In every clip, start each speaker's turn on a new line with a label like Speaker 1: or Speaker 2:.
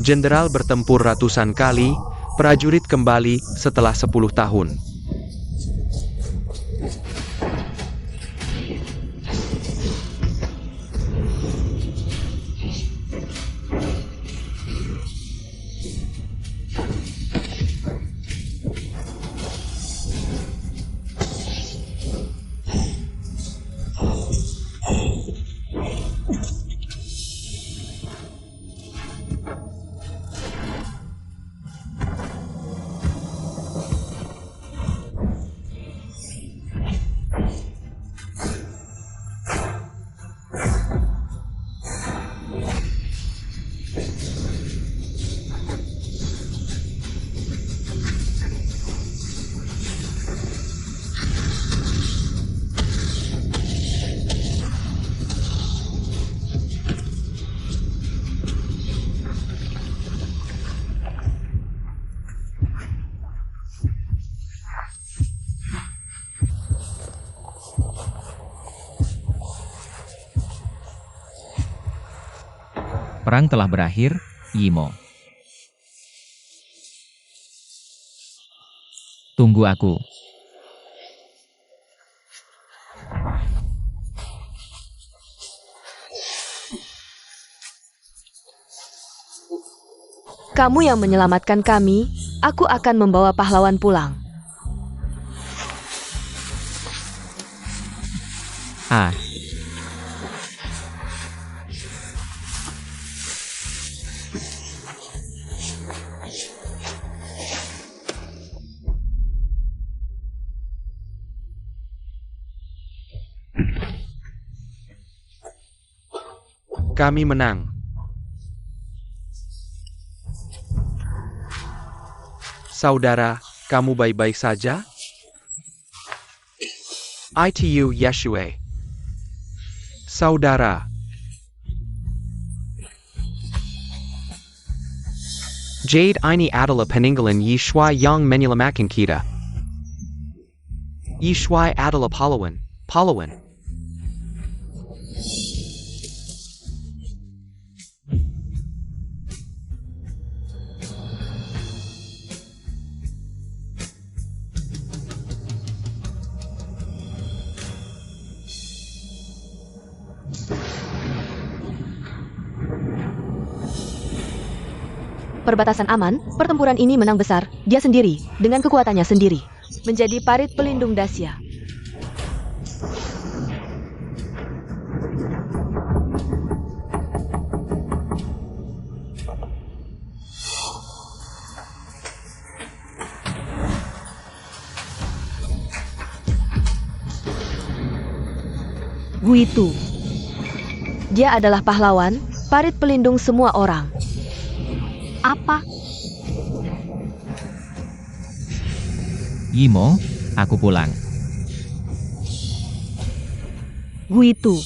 Speaker 1: Jenderal bertempur ratusan kali, prajurit kembali setelah 10 tahun.
Speaker 2: Perang telah berakhir, Yimo. Tunggu aku.
Speaker 3: Kamu yang menyelamatkan kami, aku akan membawa pahlawan pulang.
Speaker 2: Ah,
Speaker 1: Kami menang. Saudara, kamu baik-baik saja? ITU Yeshua. Saudara. Jade ini adalah peninggalan Yeshua yang menyelamatkan kita. Yeshua adalah pahlawan.
Speaker 3: Perbatasan aman, pertempuran ini menang besar, dia sendiri, dengan kekuatannya sendiri. Menjadi parit pelindung Dacia. Guitu. Dia adalah pahlawan, parit pelindung semua orang. Apa?
Speaker 2: Yimo, aku pulang.
Speaker 3: Guitu.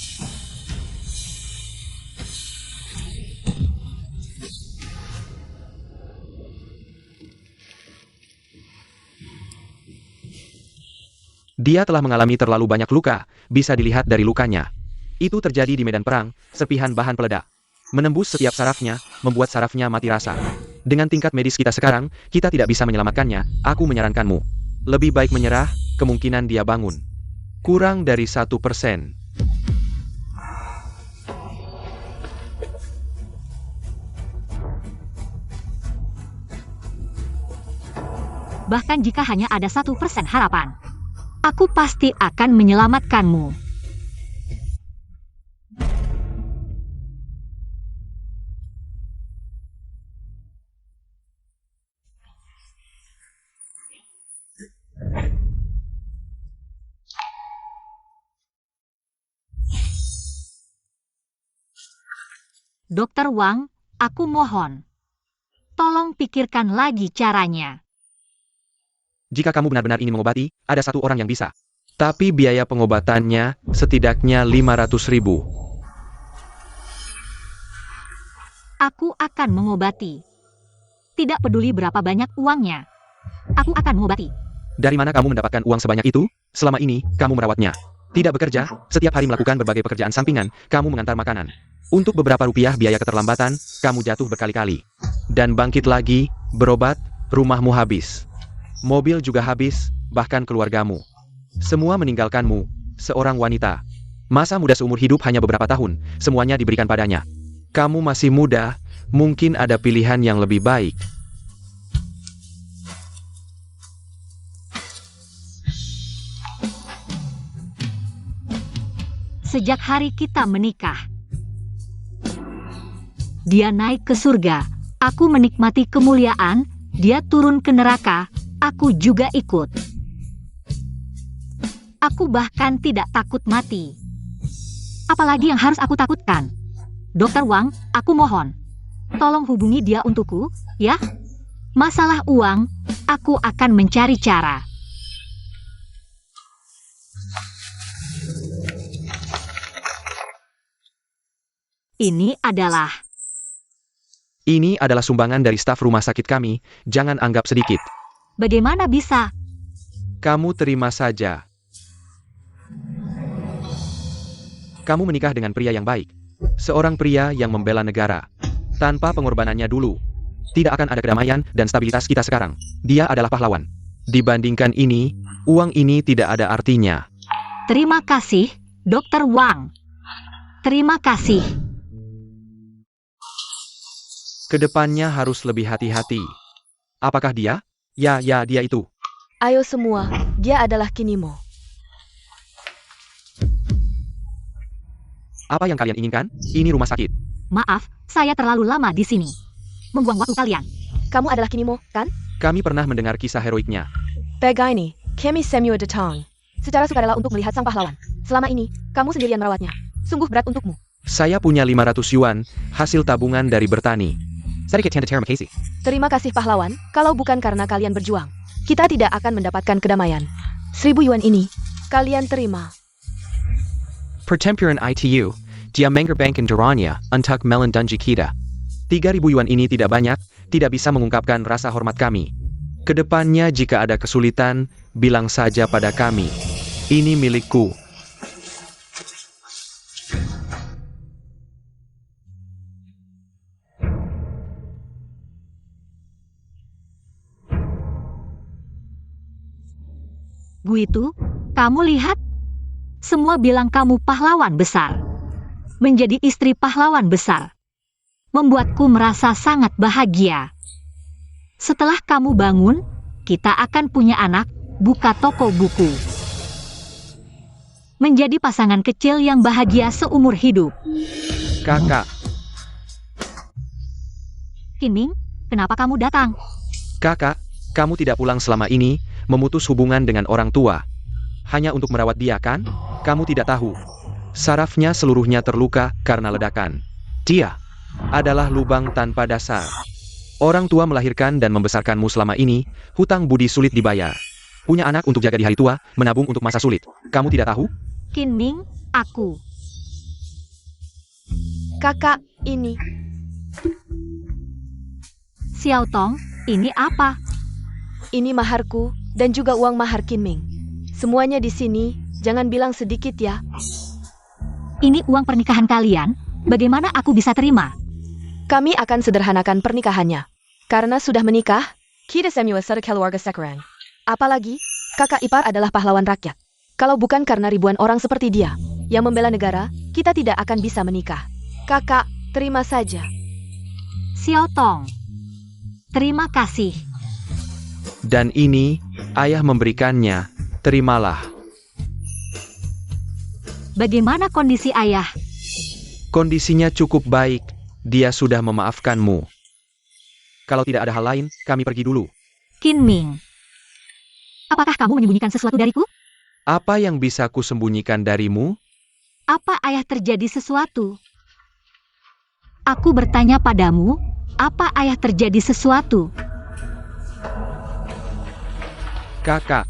Speaker 1: Dia telah mengalami terlalu banyak luka, bisa dilihat dari lukanya. Itu terjadi di medan perang, serpihan bahan peledak. Menembus setiap sarafnya, membuat sarafnya mati rasa. Dengan tingkat medis kita sekarang, kita tidak bisa menyelamatkannya. Aku menyarankanmu. Lebih baik menyerah, kemungkinan dia bangun. Kurang dari 1%.
Speaker 4: Bahkan jika hanya ada 1% harapan, aku pasti akan menyelamatkanmu. Dokter Wang, aku mohon. Tolong pikirkan lagi caranya.
Speaker 1: Jika kamu benar-benar ingin mengobati, ada satu orang yang bisa. Tapi biaya pengobatannya setidaknya 500.000.
Speaker 4: Aku akan mengobati. Tidak peduli berapa banyak uangnya. Aku akan mengobati.
Speaker 1: Dari mana kamu mendapatkan uang sebanyak itu? Selama ini, kamu merawatnya. Tidak bekerja, setiap hari melakukan berbagai pekerjaan sampingan, kamu mengantar makanan. Untuk beberapa rupiah biaya keterlambatan, kamu jatuh berkali-kali. Dan bangkit lagi, berobat, rumahmu habis. Mobil juga habis, bahkan keluargamu. Semua meninggalkanmu, seorang wanita. Masa muda seumur hidup hanya beberapa tahun, semuanya diberikan padanya. Kamu masih muda, mungkin ada pilihan yang lebih baik.
Speaker 4: Sejak hari kita menikah, dia naik ke surga, aku menikmati kemuliaan, dia turun ke neraka, aku juga ikut. Aku bahkan tidak takut mati. Apalagi yang harus aku takutkan? Dokter Wang, aku mohon. Tolong hubungi dia untukku, ya? Masalah uang, aku akan mencari cara. Ini adalah
Speaker 1: sumbangan dari staf rumah sakit kami, jangan anggap sedikit.
Speaker 4: Bagaimana bisa?
Speaker 1: Kamu terima saja. Kamu menikah dengan pria yang baik. Seorang pria yang membela negara. Tanpa pengorbanannya dulu, tidak akan ada kedamaian dan stabilitas kita sekarang. Dia adalah pahlawan. Dibandingkan ini, uang ini tidak ada artinya.
Speaker 4: Terima kasih, Dokter Wang. Terima kasih.
Speaker 1: Kedepannya harus lebih hati-hati. Apakah dia? Ya, dia itu.
Speaker 3: Ayo semua, dia adalah Kinimo.
Speaker 1: Apa yang kalian inginkan? Ini rumah sakit.
Speaker 4: Maaf, saya terlalu lama di sini. Membuang waktu kalian.
Speaker 3: Kamu adalah Kinimo, kan?
Speaker 1: Kami pernah mendengar kisah heroiknya.
Speaker 3: Begini, kami Samuel Detang. Secara sukarela untuk melihat sang pahlawan. Selama ini, kamu sendirian merawatnya. Sungguh berat untukmu.
Speaker 1: Saya punya 500 yuan, hasil tabungan dari bertani.
Speaker 3: Terima kasih pahlawan, kalau bukan karena kalian berjuang, kita tidak akan mendapatkan kedamaian. 1000 yuan ini, kalian terima.
Speaker 1: Pertempuran ITU, dia menggerbangkan darahnya untuk melindungi kita. 3.000 yuan ini tidak banyak, tidak bisa mengungkapkan rasa hormat kami. Kedepannya jika ada kesulitan, bilang saja pada kami. Ini milikku.
Speaker 4: Guitu, kamu lihat? Semua bilang kamu pahlawan besar. Menjadi istri pahlawan besar membuatku merasa sangat bahagia. Setelah kamu bangun, kita akan punya anak, buka toko buku. Menjadi pasangan kecil yang bahagia seumur hidup.
Speaker 1: Kakak.
Speaker 4: Kinming, kenapa kamu datang?
Speaker 1: Kakak, kamu tidak pulang selama ini, memutus hubungan dengan orang tua. Hanya untuk merawat dia kan? Kamu tidak tahu. Sarafnya seluruhnya terluka karena ledakan. Dia adalah lubang tanpa dasar. Orang tua melahirkan dan membesarkanmu selama ini, hutang budi sulit dibayar. Punya anak untuk jaga di hari tua, menabung untuk masa sulit. Kamu tidak tahu?
Speaker 4: Kinming, aku.
Speaker 3: Kakak, ini.
Speaker 4: Xiao Tong, ini apa?
Speaker 3: Ini maharku, dan juga uang mahar Kinming. Semuanya di sini, jangan bilang sedikit ya.
Speaker 4: Ini uang pernikahan kalian, bagaimana aku bisa terima?
Speaker 3: Kami akan sederhanakan pernikahannya. Karena sudah menikah, kita Samuel keluarga sekarang. Apalagi, kakak ipar adalah pahlawan rakyat. Kalau bukan karena ribuan orang seperti dia, yang membela negara, kita tidak akan bisa menikah. Kakak, terima saja.
Speaker 4: Xiao Tong, terima kasih.
Speaker 1: Dan ini, ayah memberikannya, terimalah.
Speaker 4: Bagaimana kondisi ayah?
Speaker 1: Kondisinya cukup baik, dia sudah memaafkanmu. Kalau tidak ada hal lain, kami pergi dulu.
Speaker 4: Kinming, apakah kamu menyembunyikan sesuatu dariku?
Speaker 1: Apa yang bisa kusembunyikan darimu?
Speaker 4: Apa ayah terjadi sesuatu? Aku bertanya padamu, apa ayah terjadi sesuatu?
Speaker 1: Kakak.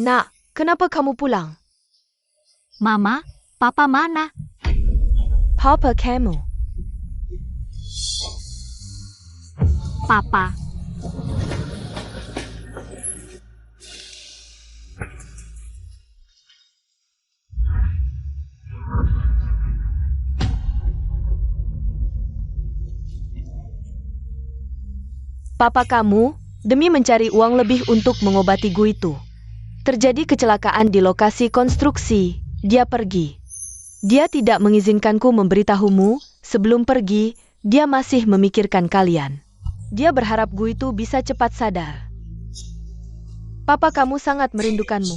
Speaker 3: Nak, kenapa kamu pulang?
Speaker 4: Mama, papa mana?
Speaker 3: Papa kamu.
Speaker 4: Papa.
Speaker 3: Papa kamu, demi mencari uang lebih untuk mengobati Gu itu. Terjadi kecelakaan di lokasi konstruksi, dia pergi. Dia tidak mengizinkanku memberitahumu, sebelum pergi, dia masih memikirkan kalian. Dia berharap Gu itu bisa cepat sadar. Papa kamu sangat merindukanmu.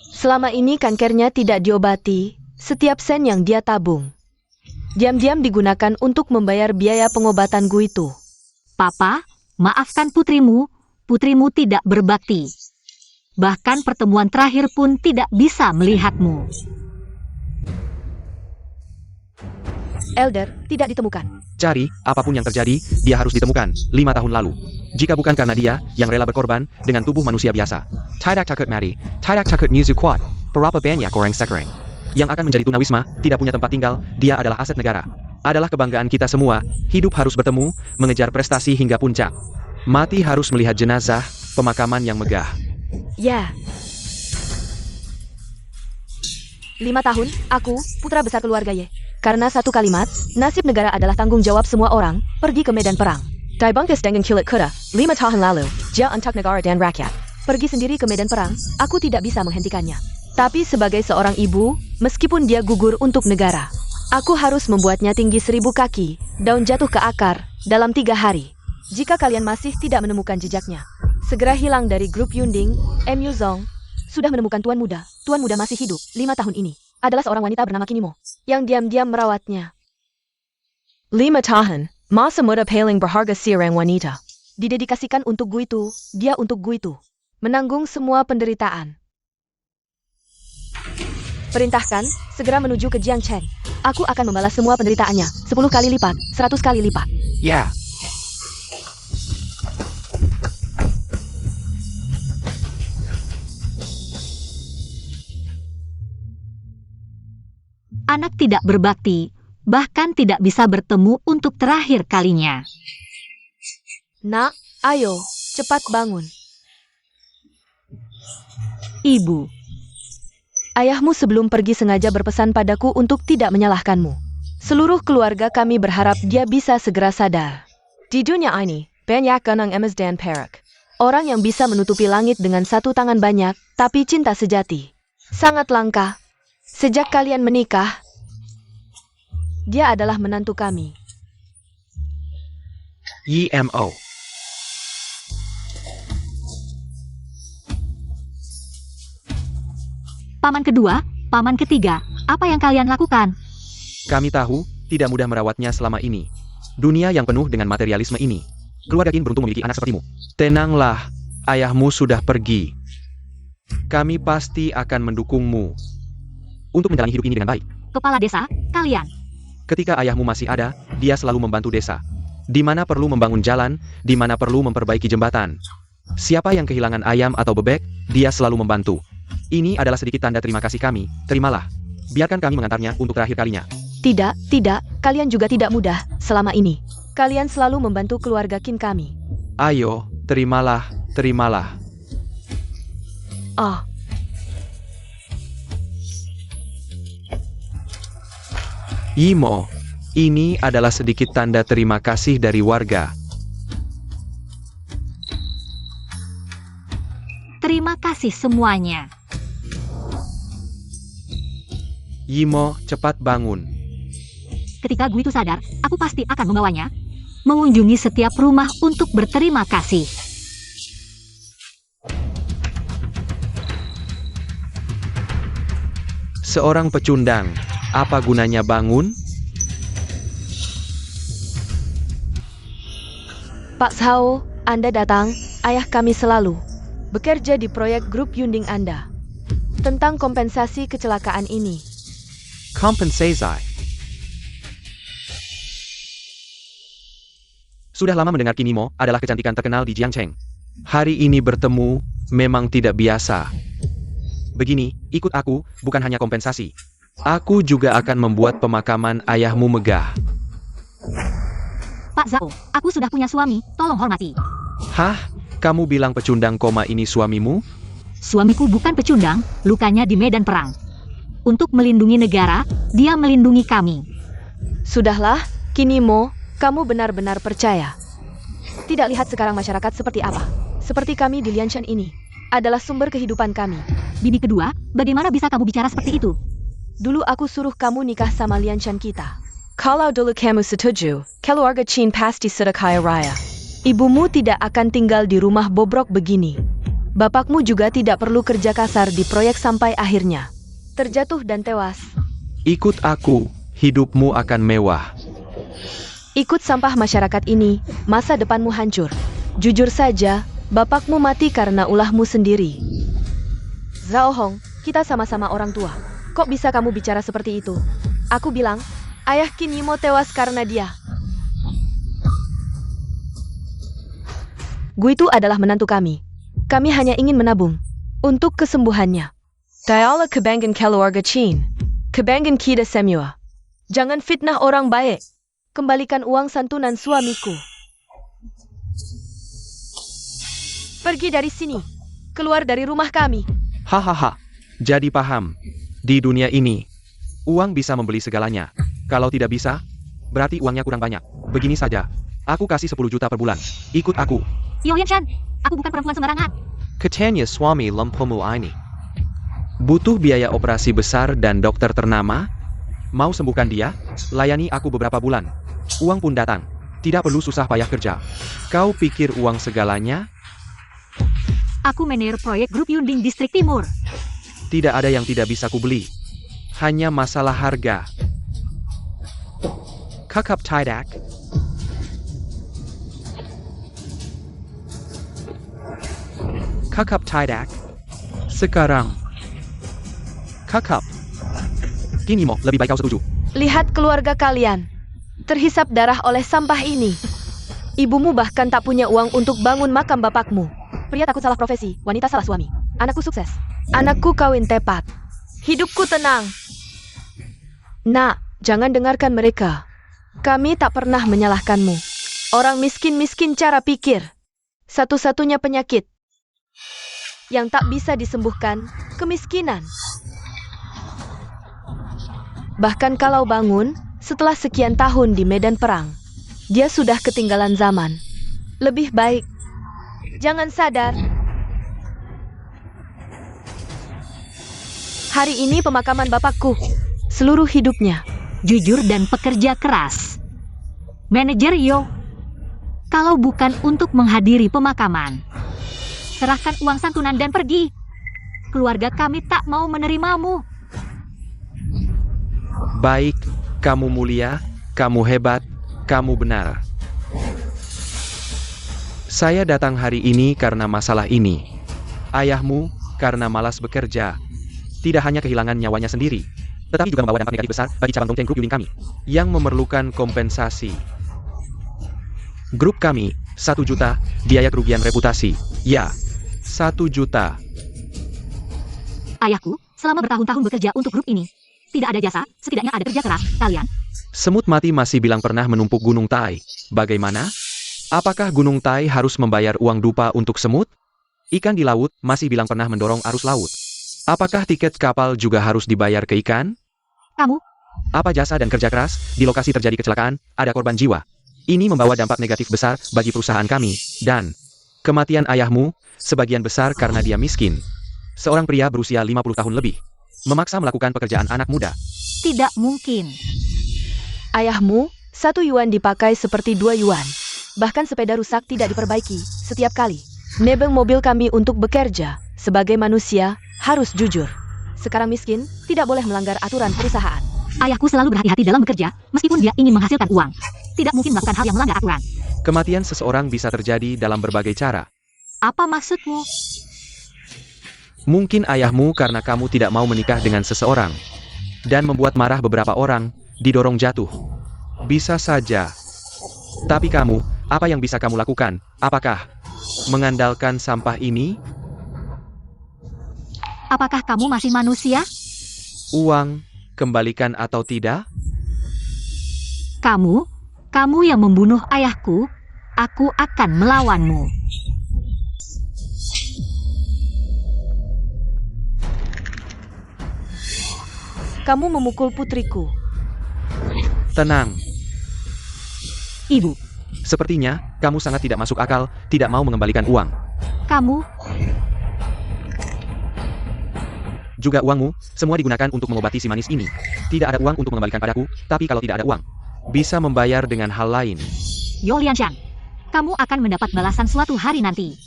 Speaker 3: Selama ini kankernya tidak diobati, setiap sen yang dia tabung diam-diam digunakan untuk membayar biaya pengobatan Gu itu.
Speaker 4: Papa, maafkan putrimu. Putrimu tidak berbakti. Bahkan pertemuan terakhir pun tidak bisa melihatmu.
Speaker 3: Elder, tidak ditemukan.
Speaker 1: Cari, apapun yang terjadi, dia harus ditemukan, 5 tahun lalu. Jika bukan karena dia, yang rela berkorban, dengan tubuh manusia biasa. Tidak takut mati, tidak takut musuh kuat, berapa banyak orang sekarang yang akan menjadi tunawisma, tidak punya tempat tinggal, dia adalah aset negara. Adalah kebanggaan kita semua, hidup harus bertemu, mengejar prestasi hingga puncak. Mati harus melihat jenazah, pemakaman yang megah.
Speaker 3: Ya. 5 tahun, aku, putra besar keluarga Ye. Karena satu kalimat, nasib negara adalah tanggung jawab semua orang, pergi ke medan perang. Dibungkus dengan kilat kuda, 5 tahun lalu, dia untuk negara dan rakyat. Pergi sendiri ke medan perang, aku tidak bisa menghentikannya. Tapi sebagai seorang ibu, meskipun dia gugur untuk negara, aku harus membuatnya tinggi 1000 kaki, daun jatuh ke akar, dalam 3 hari. Jika kalian masih tidak menemukan jejaknya, segera hilang dari grup Yunding, Mu Zong. Sudah menemukan Tuan Muda masih hidup, 5 tahun ini. Adalah seorang wanita bernama Kinimo, yang diam-diam merawatnya. 5 tahun, masa muda paling berharga seorang wanita. Didedikasikan untuk Gu itu, dia untuk Gu itu. Menanggung semua penderitaan. Perintahkan, segera menuju ke Jiangcheng. Aku akan membalas semua penderitaannya, 10 kali lipat, 100 kali lipat.
Speaker 1: Ya.
Speaker 4: Anak tidak berbakti, bahkan tidak bisa bertemu untuk terakhir kalinya.
Speaker 3: Nak, ayo, cepat bangun.
Speaker 4: Ibu,
Speaker 3: Ayahmu sebelum pergi sengaja berpesan padaku untuk tidak menyalahkanmu. Seluruh keluarga kami berharap dia bisa segera sadar. Di dunia ini, banyak orang emas dan perak. Orang yang bisa menutupi langit dengan satu tangan banyak, tapi cinta sejati sangat langka. Sejak kalian menikah, dia adalah menantu kami.
Speaker 1: YMO.
Speaker 4: paman kedua, paman ketiga, apa yang kalian lakukan?
Speaker 1: Kami tahu, tidak mudah merawatnya selama ini. Dunia yang penuh dengan materialisme ini. Keluarga Qin beruntung memiliki anak sepertimu. Tenanglah, ayahmu sudah pergi. Kami pasti akan mendukungmu untuk menjalani hidup ini dengan baik.
Speaker 4: Kepala desa, kalian.
Speaker 1: Ketika ayahmu masih ada, dia selalu membantu desa. Di mana perlu membangun jalan, di mana perlu memperbaiki jembatan. Siapa yang kehilangan ayam atau bebek, dia selalu membantu. Ini adalah sedikit tanda terima kasih kami, terimalah. Biarkan kami mengantarnya untuk terakhir kalinya.
Speaker 3: Tidak, kalian juga tidak mudah selama ini. Kalian selalu membantu keluarga Qin kami.
Speaker 1: Ayo, terimalah.
Speaker 3: Oh.
Speaker 1: Imo, ini adalah sedikit tanda terima kasih dari warga.
Speaker 4: Terima kasih semuanya.
Speaker 1: Yimo, cepat bangun.
Speaker 4: Ketika Gu itu sadar, aku pasti akan membawanya mengunjungi setiap rumah untuk berterima kasih.
Speaker 1: Seorang pecundang, apa gunanya bangun?
Speaker 3: Pak Sao, Anda datang, ayah kami selalu bekerja di proyek grup Yunding Anda. Tentang kompensasi kecelakaan ini.
Speaker 1: Kompensasi. Sudah lama mendengar Kinimo adalah kecantikan terkenal di Jiangcheng. Hari ini bertemu, memang tidak biasa. Begini, ikut aku, bukan hanya kompensasi. Aku juga akan membuat pemakaman ayahmu megah.
Speaker 4: Pak Zhao, aku sudah punya suami, tolong hormati.
Speaker 1: Hah? Kamu bilang pecundang koma ini suamimu?
Speaker 4: Suamiku bukan pecundang, lukanya di medan perang. Untuk melindungi negara, dia melindungi kami.
Speaker 3: Sudahlah, Kinimo, Kamu benar-benar percaya? Tidak lihat sekarang masyarakat seperti apa? Seperti kami di Lianshan ini. Adalah sumber kehidupan kami.
Speaker 4: Bibi kedua, bagaimana bisa kamu bicara seperti itu?
Speaker 3: Dulu aku suruh kamu nikah sama Lianshan kita. Kalau dulu kamu setuju, keluarga Chin pasti sudah kaya raya. Ibumu tidak akan tinggal di rumah bobrok begini. Bapakmu juga tidak perlu kerja kasar di proyek sampai akhirnya terjatuh dan tewas.
Speaker 1: Ikut aku, hidupmu akan mewah.
Speaker 3: Ikut sampah masyarakat ini, masa depanmu hancur. Jujur saja, bapakmu mati karena ulahmu sendiri. Zhao Hong, kita sama-sama orang tua. Kok bisa kamu bicara seperti itu? Aku bilang, ayah Qin Yimo tewas karena dia. Gu itu adalah menantu kami. Kami hanya ingin menabung untuk kesembuhannya. Dialah kebanggaan keluarga Chin. Kebanggaan kita semua. Jangan fitnah orang baik. Kembalikan uang santunan suamiku. Pergi dari sini. Keluar dari rumah kami.
Speaker 1: Hahaha. Jadi paham. Di dunia ini, uang bisa membeli segalanya. Kalau tidak bisa, berarti uangnya kurang banyak. Begini saja. Aku kasih 10 juta per bulan. Ikut aku.
Speaker 4: Yo Lianshan, aku bukan perempuan sembarangan.
Speaker 1: Katanya suami lempomu ini. Butuh biaya operasi besar dan dokter ternama? Mau sembuhkan dia? Layani aku beberapa bulan. Uang pun datang. Tidak perlu susah payah kerja. Kau pikir uang segalanya?
Speaker 4: Aku manajer proyek grup Yunding Distrik Timur.
Speaker 1: Tidak ada yang tidak bisa kubeli. Hanya masalah harga. Kakap tidak. Kakap tidak. Sekarang. Kakap. Kini mau lebih baik kau setuju.
Speaker 3: Lihat keluarga kalian. Terhisap darah oleh sampah ini. Ibumu bahkan tak punya uang untuk bangun makam bapakmu. Pria takut salah profesi, wanita salah suami. Anakku sukses. Anakku kawin tepat. Hidupku tenang. Nak, jangan dengarkan mereka. Kami tak pernah menyalahkanmu. Orang miskin-miskin cara pikir. Satu-satunya penyakit yang tak bisa disembuhkan, kemiskinan. Bahkan kalau bangun, setelah sekian tahun di medan perang, dia sudah ketinggalan zaman. Lebih baik, jangan sadar. Hari ini pemakaman bapakku, seluruh hidupnya.
Speaker 4: Jujur dan pekerja keras. Manajer Yo, kalau bukan untuk menghadiri pemakaman, serahkan uang santunan dan pergi. Keluarga kami tak mau menerimamu.
Speaker 1: Baik, kamu mulia, kamu hebat, kamu benar. Saya datang hari ini karena masalah ini. Ayahmu karena malas bekerja. Tidak hanya kehilangan nyawanya sendiri, tetapi juga membawa dampak negatif besar bagi cabang Dongcheng Group Yuling kami, yang memerlukan kompensasi. Grup kami, 1 juta, biaya kerugian reputasi. Ya, 1 juta.
Speaker 4: Ayahku, selama bertahun-tahun bekerja untuk grup ini, tidak ada jasa, setidaknya ada kerja keras. Kalian,
Speaker 1: Semut mati masih bilang pernah menumpuk Gunung Tai. Bagaimana? Apakah Gunung Tai harus membayar uang dupa untuk semut? Ikan di laut masih bilang pernah mendorong arus laut. Apakah tiket kapal juga harus dibayar ke ikan?
Speaker 4: kamu,
Speaker 1: Apa jasa dan kerja keras? Di lokasi terjadi kecelakaan, ada korban jiwa. Ini membawa dampak negatif besar bagi perusahaan kami, dan kematian ayahmu, sebagian besar karena dia miskin. Seorang pria berusia 50 tahun lebih, memaksa melakukan pekerjaan anak muda.
Speaker 4: tidak mungkin.
Speaker 3: Ayahmu, 1 yuan dipakai seperti 2 yuan. Bahkan sepeda rusak tidak diperbaiki setiap kali. Nebeng mobil kami untuk bekerja. Sebagai manusia, harus jujur. Sekarang miskin, tidak boleh melanggar aturan perusahaan.
Speaker 4: Ayahku selalu berhati-hati dalam bekerja, meskipun dia ingin menghasilkan uang. Tidak mungkin melakukan hal yang melanggar aturan.
Speaker 1: Kematian seseorang bisa terjadi dalam berbagai cara.
Speaker 4: Apa maksudmu?
Speaker 1: Mungkin ayahmu karena kamu tidak mau menikah dengan seseorang, dan membuat marah beberapa orang, didorong jatuh. Bisa saja. Tapi kamu, apa yang bisa kamu lakukan? Apakah mengandalkan sampah ini?
Speaker 4: Apakah kamu masih manusia?
Speaker 1: Uang, kembalikan atau tidak?
Speaker 4: Kamu yang membunuh ayahku, aku akan melawanmu.
Speaker 3: Kamu memukul putriku.
Speaker 1: Tenang.
Speaker 4: Ibu,
Speaker 1: Sepertinya, kamu sangat tidak masuk akal, tidak mau mengembalikan uang.
Speaker 4: kamu,
Speaker 1: Juga uangmu, semua digunakan untuk mengobati si manis ini. Tidak ada uang untuk mengembalikan padaku, tapi kalau tidak ada uang, bisa membayar dengan hal lain.
Speaker 4: Yo Lianshan. Kamu akan mendapat balasan suatu hari nanti.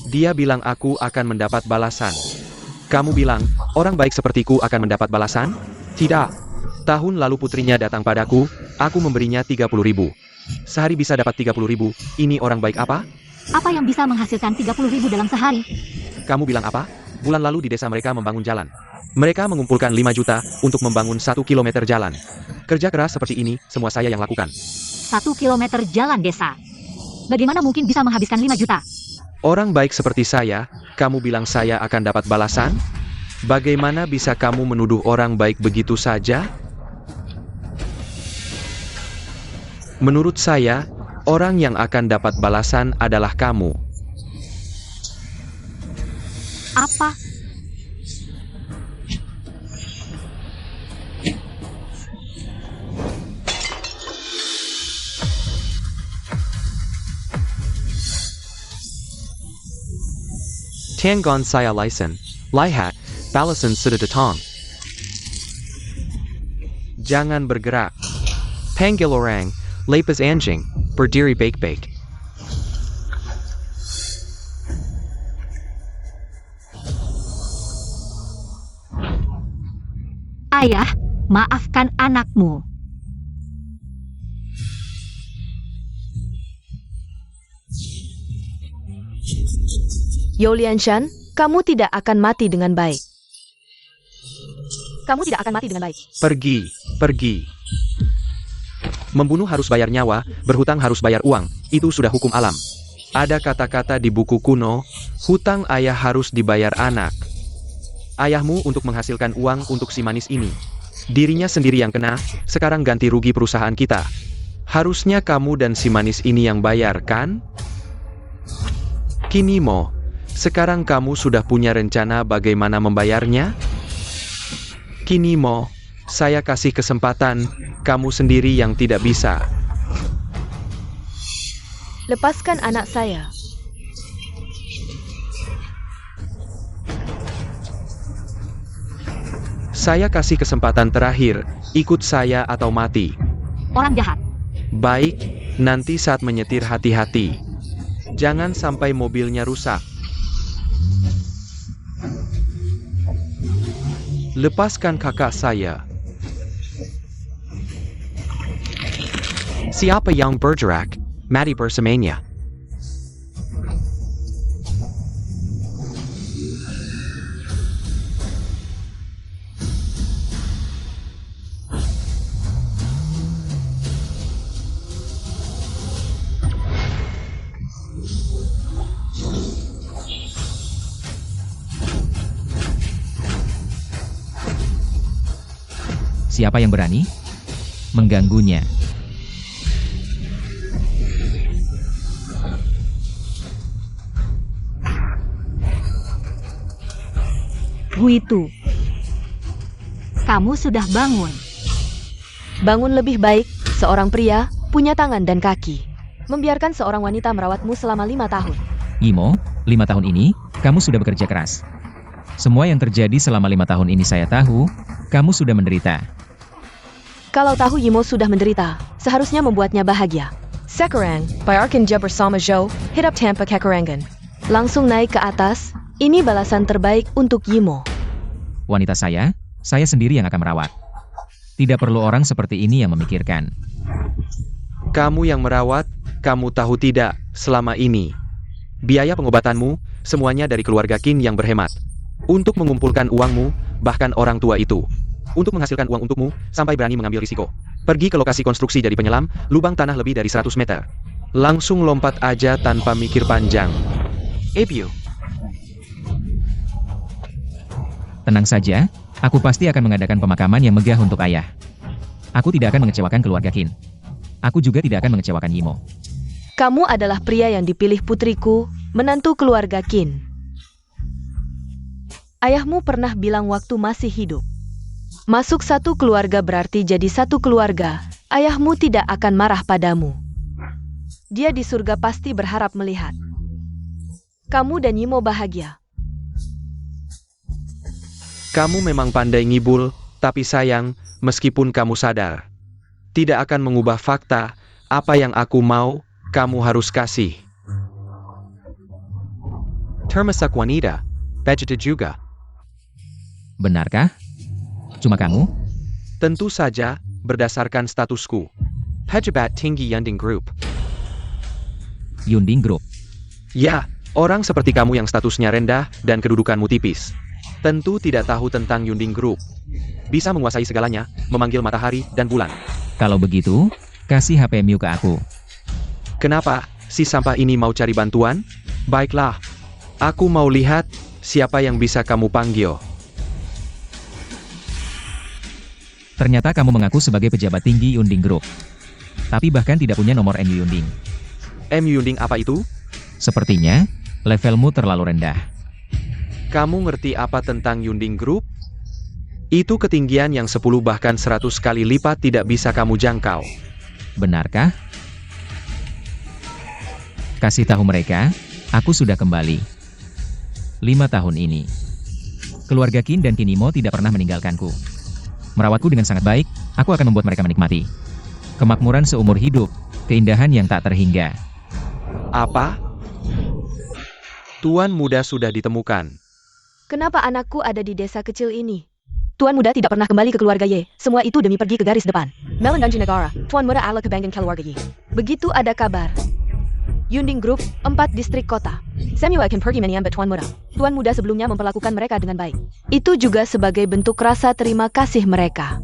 Speaker 1: Dia bilang aku akan mendapat balasan. Kamu bilang, orang baik sepertiku akan mendapat balasan? Tidak. Tahun lalu putrinya datang padaku, aku memberinya 30.000. Sehari bisa dapat 30.000, ini orang baik apa?
Speaker 4: Apa yang bisa menghasilkan 30.000 dalam sehari?
Speaker 1: Kamu bilang apa? Bulan lalu di desa mereka membangun jalan. Mereka mengumpulkan 5 juta untuk membangun 1 kilometer jalan. Kerja keras seperti ini, semua saya yang lakukan.
Speaker 4: 1 kilometer jalan desa. Bagaimana mungkin bisa menghabiskan 5 juta?
Speaker 1: Orang baik seperti saya, kamu bilang saya akan dapat balasan? Bagaimana bisa kamu menuduh orang baik begitu saja? Menurut saya, orang yang akan dapat balasan adalah kamu.
Speaker 4: Apa?
Speaker 1: Tianggon saya lisan, lihat, balasan sudah datang. Jangan bergerak. Panggil orang, lepas anjing, berdiri baik-baik.
Speaker 4: Ayah, maafkan anakmu.
Speaker 3: Yo Lianshan, kamu tidak akan mati dengan baik. Kamu tidak akan mati dengan baik.
Speaker 1: Pergi, pergi. Membunuh harus bayar nyawa, berhutang harus bayar uang, itu sudah hukum alam. Ada kata-kata di buku kuno, hutang ayah harus dibayar anak. Ayahmu untuk menghasilkan uang untuk si manis ini. Dirinya sendiri yang kena, sekarang ganti rugi perusahaan kita. Harusnya kamu dan si manis ini yang bayar, kan? Kinimo, sekarang kamu sudah punya rencana bagaimana membayarnya? Kinimo, saya kasih kesempatan, kamu sendiri yang tidak bisa.
Speaker 3: Lepaskan anak saya.
Speaker 1: Saya kasih kesempatan terakhir, ikut saya atau mati.
Speaker 4: Orang jahat.
Speaker 1: Baik, nanti saat menyetir hati-hati. Jangan sampai mobilnya rusak. Lepaskan kakak saya. Siapa yang bergerak? Mati bersamanya.
Speaker 2: Siapa yang berani mengganggunya?
Speaker 4: Guitu. Kamu sudah bangun.
Speaker 3: Bangun lebih baik, seorang pria, punya tangan dan kaki. Membiarkan seorang wanita merawatmu selama 5 tahun.
Speaker 2: Imo, 5 tahun ini, kamu sudah bekerja keras. Semua yang terjadi selama 5 tahun ini saya tahu, kamu sudah menderita.
Speaker 3: Kalau tahu Yimo sudah menderita, seharusnya membuatnya bahagia. Sekarang, bayarkan dia bersama Joe, hidup tanpa kekurangan. Langsung naik ke atas, ini balasan terbaik untuk Yimo.
Speaker 2: Wanita saya sendiri yang akan merawat. Tidak perlu orang seperti ini yang memikirkan.
Speaker 1: Kamu yang merawat, kamu tahu tidak, selama ini. Biaya pengobatanmu, semuanya dari keluarga Qin yang berhemat. Untuk mengumpulkan uangmu, bahkan orang tua itu. Untuk menghasilkan uang untukmu, sampai berani mengambil risiko. Pergi ke lokasi konstruksi dari penyelam, lubang tanah lebih dari 100 meter. Langsung lompat aja tanpa mikir panjang. Ebio.
Speaker 2: Tenang saja, aku pasti akan mengadakan pemakaman yang megah untuk ayah. Aku tidak akan mengecewakan keluarga Qin. Aku juga tidak akan mengecewakan Yimo.
Speaker 3: Kamu adalah pria yang dipilih putriku, menantu keluarga Qin. Ayahmu pernah bilang waktu masih hidup. Masuk satu keluarga berarti jadi satu keluarga, ayahmu tidak akan marah padamu. Dia di surga pasti berharap melihat kamu dan Yimo bahagia.
Speaker 1: Kamu memang pandai ngibul, tapi sayang, meskipun kamu sadar, tidak akan mengubah fakta, apa yang aku mau, kamu harus kasih. Termasak wanita, begitu juga.
Speaker 2: Benarkah? Cuma kamu?
Speaker 1: Tentu saja, berdasarkan statusku. Pejabat tinggi Yunding Group.
Speaker 2: Yunding Group.
Speaker 1: Ya, orang seperti kamu yang statusnya rendah dan kedudukanmu tipis. Tentu tidak tahu tentang Yunding Group. Bisa menguasai segalanya, memanggil matahari dan bulan.
Speaker 2: Kalau begitu, kasih HP Miu ke aku.
Speaker 1: Kenapa, si sampah ini mau cari bantuan? Baiklah. Aku mau lihat, siapa yang bisa kamu panggil.
Speaker 2: Ternyata kamu mengaku sebagai pejabat tinggi Yunding Group. Tapi bahkan tidak punya nomor MU Yunding.
Speaker 1: MU Yunding apa itu?
Speaker 2: Sepertinya, levelmu terlalu rendah.
Speaker 1: Kamu ngerti apa tentang Yunding Group? Itu ketinggian yang 10 bahkan 100 kali lipat tidak bisa kamu jangkau.
Speaker 2: Benarkah? Kasih tahu mereka, aku sudah kembali. 5 tahun ini. Keluarga Qin dan Kinimo tidak pernah meninggalkanku. Merawatku dengan sangat baik, aku akan membuat mereka menikmati kemakmuran seumur hidup, keindahan yang tak terhingga.
Speaker 1: Apa? Tuan muda sudah ditemukan.
Speaker 3: Kenapa anakku ada di desa kecil ini? Tuan muda tidak pernah kembali ke keluarga Ye. Semua itu demi pergi ke garis depan. Melon Dungeon Negara, Tuan muda ala kebanggaan keluarga Ye. Begitu ada kabar. Yunding Group, 4 distrik kota. Samuel akan pergi menyambut Tuan muda. Tuan muda sebelumnya memperlakukan mereka dengan baik. Itu juga sebagai bentuk rasa terima kasih mereka.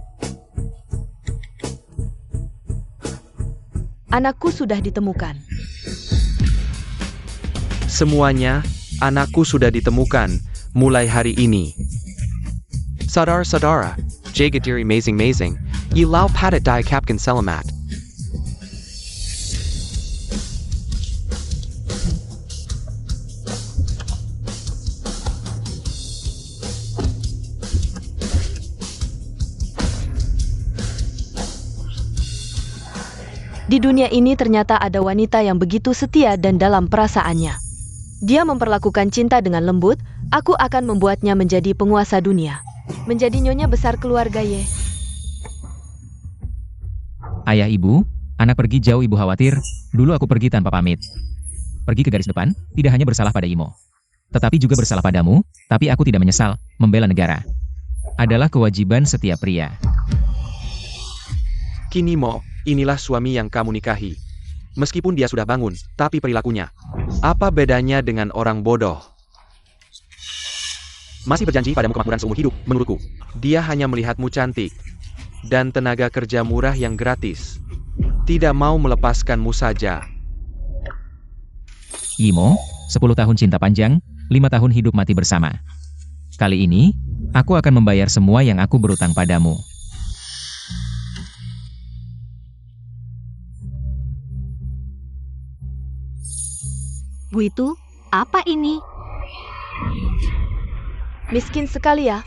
Speaker 3: Anakku sudah ditemukan.
Speaker 1: Semuanya, anakku sudah ditemukan, mulai hari ini. Saudara-saudara, jaga diri mazing-mazing, ilau padat di kapkan selamat.
Speaker 3: Di dunia ini ternyata ada wanita yang begitu setia dan dalam perasaannya. Dia memperlakukan cinta dengan lembut, aku akan membuatnya menjadi penguasa dunia. Menjadi nyonya besar keluarga Ye.
Speaker 2: Ayah ibu, anak pergi jauh ibu khawatir, dulu aku pergi tanpa pamit. Pergi ke garis depan, tidak hanya bersalah pada Imo. Tetapi juga bersalah padamu, tapi aku tidak menyesal, membela negara. Adalah kewajiban setiap pria.
Speaker 1: Kinimo, inilah suami yang kamu nikahi. Meskipun dia sudah bangun, tapi perilakunya. Apa bedanya dengan orang bodoh? Masih berjanji padamu kemakmuran seumur hidup, menurutku. Dia hanya melihatmu cantik. Dan tenaga kerja murah yang gratis. Tidak mau melepaskanmu saja.
Speaker 2: Imo, 10 tahun cinta panjang, 5 tahun hidup mati bersama. Kali ini, aku akan membayar semua yang aku berutang padamu.
Speaker 4: Bu itu, apa ini?
Speaker 3: Miskin sekali ya.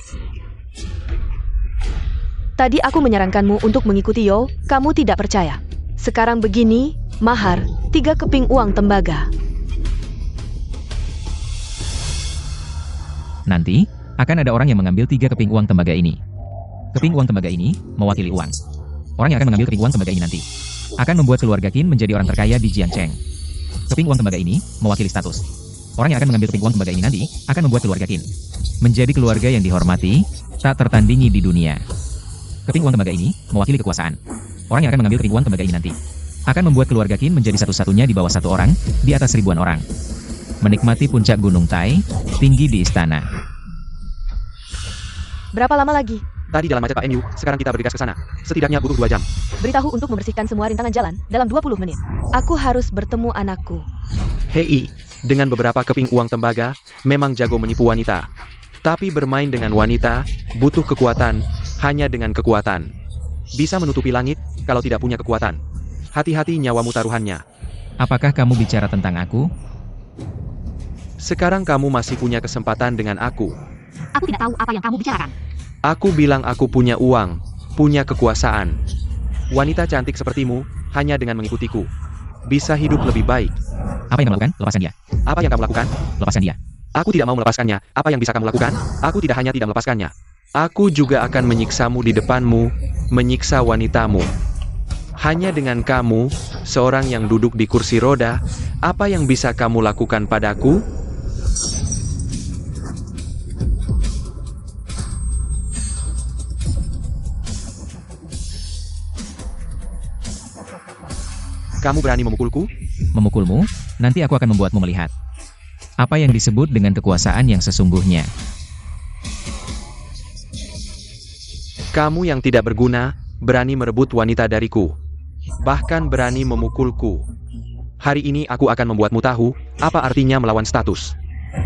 Speaker 3: Tadi aku menyarankanmu untuk mengikuti Yo, kamu tidak percaya. Sekarang begini, mahar, 3 keping uang tembaga.
Speaker 2: Nanti, akan ada orang yang mengambil 3 keping uang tembaga ini. Keping uang tembaga ini, mewakili uang. Orang yang akan mengambil keping uang tembaga ini nanti, akan membuat keluarga Qin menjadi orang terkaya di Jiangcheng. Keping uang tembaga ini, mewakili status. Orang yang akan mengambil keping uang tembaga ini nanti, akan membuat keluarga Qin menjadi keluarga yang dihormati, tak tertandingi di dunia. Keping uang tembaga ini, mewakili kekuasaan. Orang yang akan mengambil keping uang tembaga ini nanti, akan membuat keluarga Qin menjadi satu-satunya di bawah 1 orang, di atas 1000-an orang. Menikmati puncak Gunung Tai, tinggi di istana.
Speaker 3: Berapa lama lagi?
Speaker 1: Tadi jalan macet Pak MU, sekarang kita bergegas ke sana. Setidaknya butuh 2 jam.
Speaker 3: Beritahu untuk membersihkan semua rintangan jalan dalam 20 menit. Aku harus bertemu anakku.
Speaker 1: Hei, dengan beberapa keping uang tembaga, memang jago menipu wanita. Tapi bermain dengan wanita, butuh kekuatan, hanya dengan kekuatan. Bisa menutupi langit, kalau tidak punya kekuatan. Hati-hati nyawamu taruhannya.
Speaker 2: Apakah kamu bicara tentang aku?
Speaker 1: Sekarang kamu masih punya kesempatan dengan aku.
Speaker 4: Aku tidak tahu apa yang kamu bicarakan.
Speaker 1: Aku bilang aku punya uang, punya kekuasaan. Wanita cantik sepertimu, hanya dengan mengikutiku. bisa hidup lebih baik.
Speaker 2: Apa yang kamu lakukan? Lepaskan dia.
Speaker 1: Apa yang kamu lakukan?
Speaker 2: Lepaskan dia.
Speaker 1: Aku tidak mau melepaskannya. Apa yang bisa kamu lakukan? Aku tidak hanya tidak melepaskannya. Aku juga akan menyiksamu di depanmu, menyiksa wanitamu. Hanya dengan kamu, seorang yang duduk di kursi roda, apa yang bisa kamu lakukan padaku? Kamu berani memukulku?
Speaker 2: Memukulmu, nanti aku akan membuatmu melihat. Apa yang disebut dengan kekuasaan yang sesungguhnya.
Speaker 1: Kamu yang tidak berguna, berani merebut wanita dariku. Bahkan berani memukulku. Hari ini aku akan membuatmu tahu, apa artinya melawan status.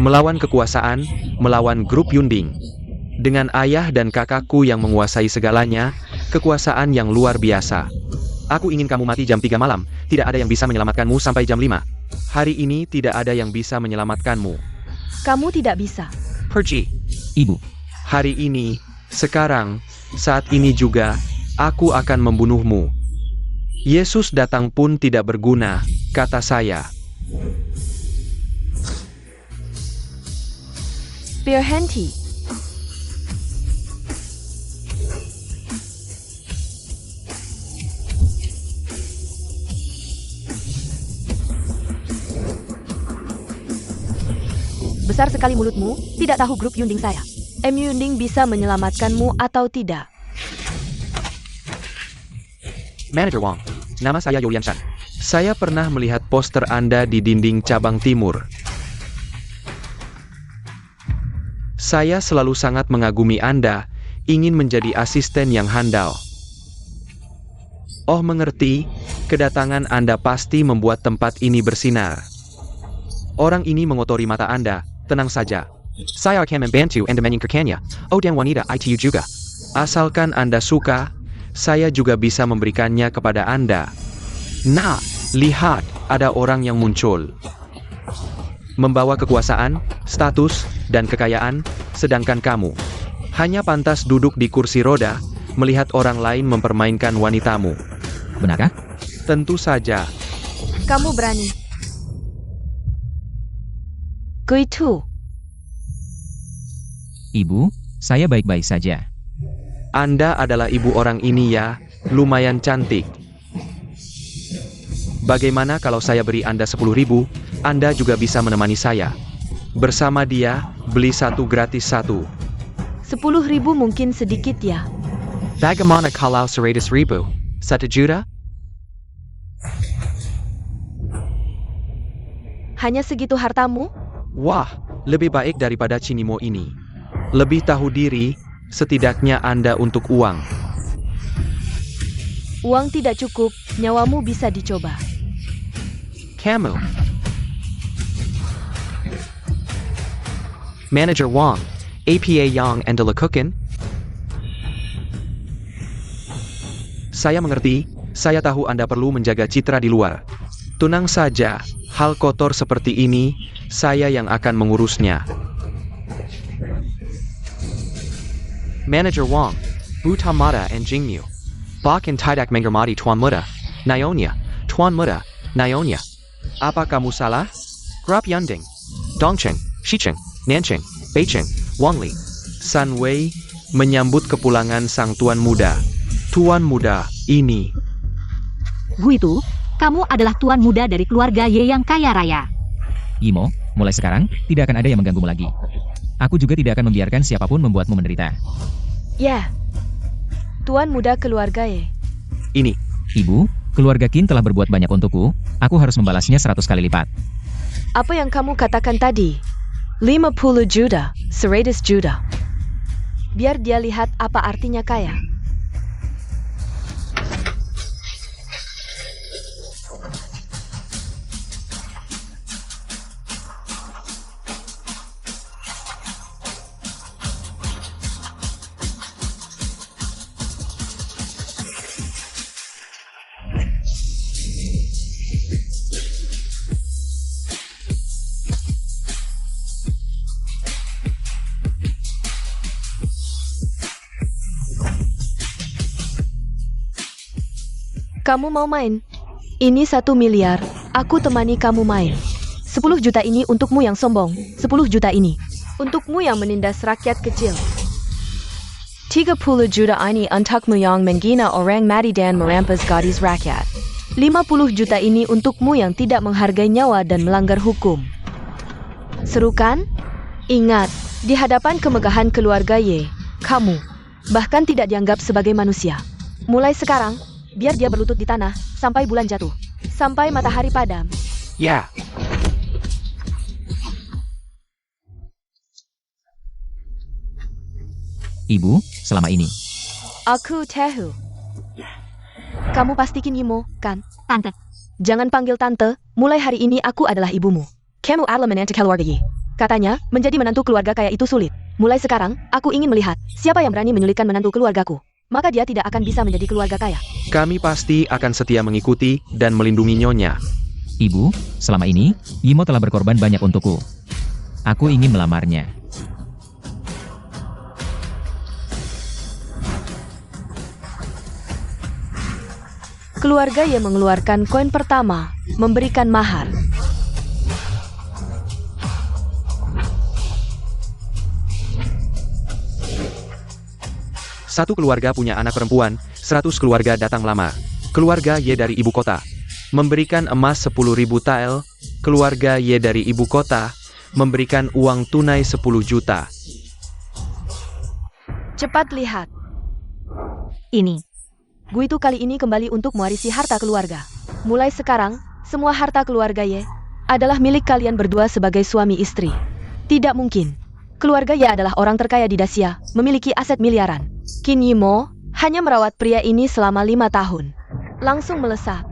Speaker 1: Melawan kekuasaan, melawan grup Yunding. Dengan ayah dan kakakku yang menguasai segalanya, kekuasaan yang luar biasa. Aku ingin kamu mati jam 3 malam, tidak ada yang bisa menyelamatkanmu sampai jam 5. Hari ini tidak ada yang bisa menyelamatkanmu.
Speaker 3: Kamu tidak bisa.
Speaker 1: Pergi.
Speaker 2: Ibu,
Speaker 1: Hari ini, sekarang, saat ini juga, aku akan membunuhmu. Yesus datang pun tidak berguna, kata saya.
Speaker 3: Berhenti. Besar sekali mulutmu, tidak tahu grup Yunding saya. Yunding bisa menyelamatkanmu atau tidak.
Speaker 1: Manager Wang, nama saya Yulian Shan. Saya pernah melihat poster Anda di dinding cabang timur. Saya selalu sangat mengagumi Anda, ingin menjadi asisten yang handal. Oh mengerti, kedatangan Anda pasti membuat tempat ini bersinar. Orang ini mengotori mata Anda, tenang saja. Saya akan membantu Anda menyingkirkannya. Oh dan wanita itu juga. Asalkan Anda suka, saya juga bisa memberikannya kepada Anda. Nah, lihat, ada orang yang muncul. Membawa kekuasaan, status, dan kekayaan, sedangkan kamu hanya pantas duduk di kursi roda, melihat orang lain mempermainkan wanitamu.
Speaker 2: benarkah?
Speaker 1: Tentu saja.
Speaker 3: Kamu berani. Gitu.
Speaker 2: Ibu, saya baik-baik saja.
Speaker 1: Anda adalah ibu orang ini ya, lumayan cantik. Bagaimana kalau saya beri Anda 10.000, Anda juga bisa menemani saya. Bersama dia, beli satu gratis satu.
Speaker 3: 10.000 mungkin sedikit ya.
Speaker 1: Bagaimana kalau 100.000? 1 juta?
Speaker 3: Hanya segitu hartamu?
Speaker 1: Wah, lebih baik daripada Cinimo ini. Lebih tahu diri, setidaknya Anda untuk uang.
Speaker 3: Uang tidak cukup, nyawamu bisa dicoba.
Speaker 1: Kamu. Manager Wang, APA Yang and Delakukan? Saya mengerti, saya tahu Anda perlu menjaga citra di luar. Tenang saja, hal kotor seperti ini, saya yang akan mengurusnya. Manager Wang, Buta Mata and Jingmu. Bak and Tidak Mengermati Tuan Muda, Nyonya, Tuan Muda, Nyonya. Apa kamu salah? Grab Yunding, Dongcheng, Shicheng, Nancheng, Beicheng, Wangli, San Wei, menyambut kepulangan sang tuan muda. Tuan muda, ini.
Speaker 4: Gu itu, kamu adalah tuan muda dari keluarga Ye yang kaya raya.
Speaker 2: Imo, mulai sekarang, tidak akan ada yang mengganggumu lagi. Aku juga tidak akan membiarkan siapapun membuatmu menderita.
Speaker 3: Ya. Tuan muda keluarga Ye.
Speaker 1: Ini.
Speaker 2: Ibu, keluarga Qin telah berbuat banyak untukku, aku harus membalasnya 100 kali lipat.
Speaker 3: Apa yang kamu katakan tadi? 50 juta, 100 juta. Biar dia lihat apa artinya kaya. Kamu mau main? Ini 1 miliar, aku temani kamu main. 10 juta ini untukmu yang sombong, 10 juta ini untukmu yang menindas rakyat kecil. 30 juta ini untukmu yang menghina orang mati dan merampas gadis rakyat. 50 juta ini untukmu yang tidak menghargai nyawa dan melanggar hukum. Seru kan? Ingat, di hadapan kemegahan keluarga Ye, kamu bahkan tidak dianggap sebagai manusia. Mulai sekarang, biar dia berlutut di tanah sampai bulan jatuh, sampai matahari padam.
Speaker 1: Ya,
Speaker 2: Ibu, selama ini.
Speaker 3: Aku tahu. Kamu pasti Yimo, kan?
Speaker 4: Tante,
Speaker 3: Jangan panggil tante, mulai hari ini aku adalah ibumu. Kamu adalah menantu keluarga Ye. Katanya, menjadi menantu keluarga kaya itu sulit. Mulai sekarang, aku ingin melihat siapa yang berani menyulitkan menantu keluargaku. Maka dia tidak akan bisa menjadi keluarga kaya.
Speaker 1: kami pasti akan setia mengikuti dan melindungi Nyonya.
Speaker 2: Ibu, selama ini, Yimo telah berkorban banyak untukku. Aku ingin melamarnya.
Speaker 3: Keluarga Ye mengeluarkan koin pertama, memberikan mahar.
Speaker 1: Satu keluarga punya anak perempuan, 100 keluarga datang melamar. Keluarga Ye dari ibu kota memberikan emas 10.000 tael. Keluarga Ye dari ibu kota memberikan uang tunai 10 juta.
Speaker 3: Cepat lihat,
Speaker 4: ini.
Speaker 3: Gue itu kali ini kembali untuk mewarisi harta keluarga. Mulai sekarang, semua harta keluarga Ye adalah milik kalian berdua sebagai suami istri. Tidak mungkin. Keluarga Ye adalah orang terkaya di Dacia, memiliki aset miliaran. Qin Yimo hanya merawat pria ini selama 5 tahun. Langsung melesat.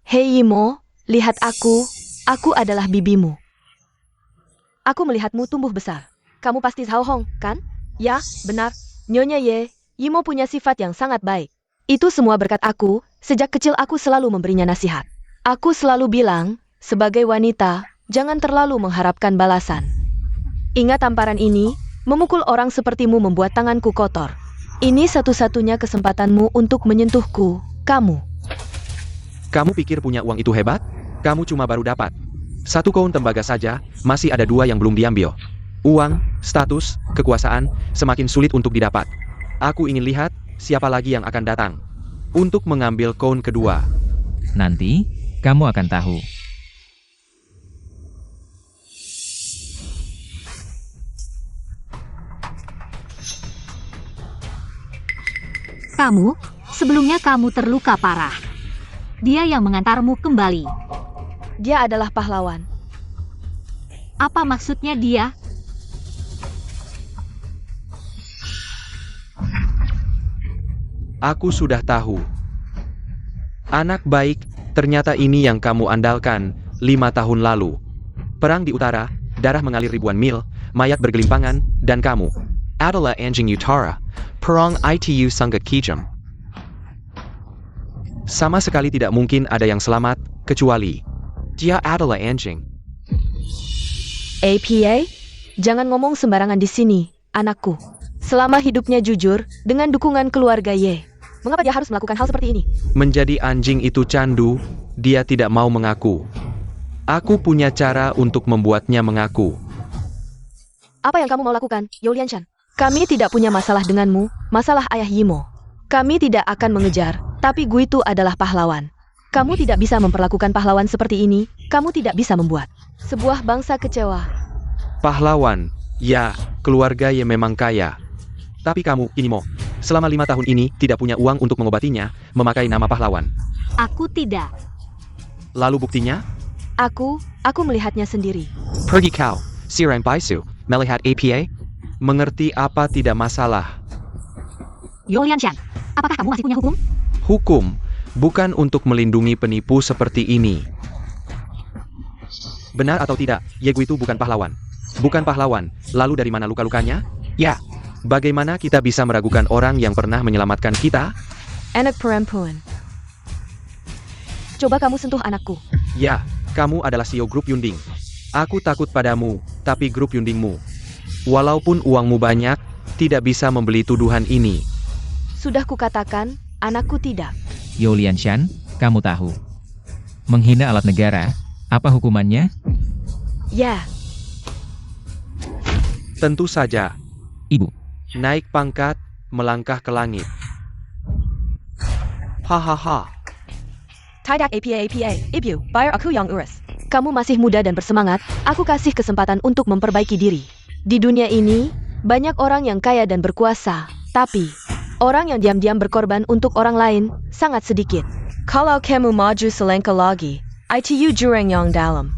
Speaker 3: Hei Yimo, lihat aku adalah bibimu. Aku melihatmu tumbuh besar. Kamu pasti Zhao Hong, kan? Ya, benar. Nyonya Ye, Yimo punya sifat yang sangat baik. Itu semua berkat aku, sejak kecil aku selalu memberinya nasihat. Aku selalu bilang, sebagai wanita, jangan terlalu mengharapkan balasan. Ingat tamparan ini, memukul orang sepertimu membuat tanganku kotor. Ini satu-satunya kesempatanmu untuk menyentuhku, kamu.
Speaker 1: Kamu pikir punya uang itu hebat? Kamu cuma baru dapat 1 koin tembaga saja, masih ada 2 yang belum diambil. Uang, status, kekuasaan, semakin sulit untuk didapat. Aku ingin lihat siapa lagi yang akan datang untuk mengambil koin kedua.
Speaker 2: Nanti, kamu akan tahu.
Speaker 4: Kamu, sebelumnya kamu terluka parah. Dia yang mengantarmu kembali.
Speaker 3: Dia adalah pahlawan.
Speaker 4: Apa maksudnya dia?
Speaker 1: Aku sudah tahu. Anak baik, ternyata ini yang kamu andalkan 5 tahun lalu. Perang di utara, darah mengalir ribuan mil, mayat bergelimpangan, dan kamu adalah anjing utara. Perang itu sangat kejam. Sama sekali tidak mungkin ada yang selamat, kecuali dia adalah anjing.
Speaker 3: APA? Jangan ngomong sembarangan di sini, anakku. Selama hidupnya jujur, dengan dukungan keluarga Ye. Mengapa dia harus melakukan hal seperti ini?
Speaker 1: Menjadi anjing itu candu, dia tidak mau mengaku. Aku punya cara untuk membuatnya mengaku.
Speaker 3: Apa yang kamu mau lakukan, You Lianshan? Kami tidak punya masalah denganmu, masalah ayah Yimo. Kami tidak akan mengejar, tapi gue itu adalah pahlawan. Kamu tidak bisa memperlakukan pahlawan seperti ini, kamu tidak bisa membuat sebuah bangsa kecewa.
Speaker 1: Pahlawan, ya, keluarga Ye memang kaya. Tapi kamu, Kinimo, selama 5 tahun ini tidak punya uang untuk mengobatinya, memakai nama pahlawan.
Speaker 4: Aku tidak.
Speaker 1: Lalu buktinya?
Speaker 3: Aku melihatnya sendiri.
Speaker 1: Pergi kau, Sirang Baisu, melihat APA? Mengerti apa tidak masalah.
Speaker 4: You Lianshan, apakah kamu masih punya hukum?
Speaker 1: Hukum, bukan untuk melindungi penipu seperti ini. Benar atau tidak, Yegu itu bukan pahlawan. Bukan pahlawan, lalu dari mana luka-lukanya? Ya, bagaimana kita bisa meragukan orang yang pernah menyelamatkan kita?
Speaker 3: Anak perempuan. Coba kamu sentuh anakku.
Speaker 1: Ya, kamu adalah CEO grup Yunding. Aku takut padamu, tapi grup Yundingmu. Walaupun uangmu banyak, tidak bisa membeli tuduhan ini.
Speaker 3: Sudah kukatakan, anakku tidak.
Speaker 2: You Lianshan, kamu tahu. Menghina alat negara, apa hukumannya?
Speaker 3: Ya,
Speaker 1: Tentu saja.
Speaker 2: Ibu.
Speaker 1: Naik pangkat, melangkah ke langit. Hahaha.
Speaker 3: Tidak apa, Ibu, biar aku yang urus. Kamu masih muda dan bersemangat, aku kasih kesempatan untuk memperbaiki diri. Di dunia ini, banyak orang yang kaya dan berkuasa, tapi orang yang diam-diam berkorban untuk orang lain sangat sedikit. Kalau kamu maju selangkah lagi, itu jurang yang dalam.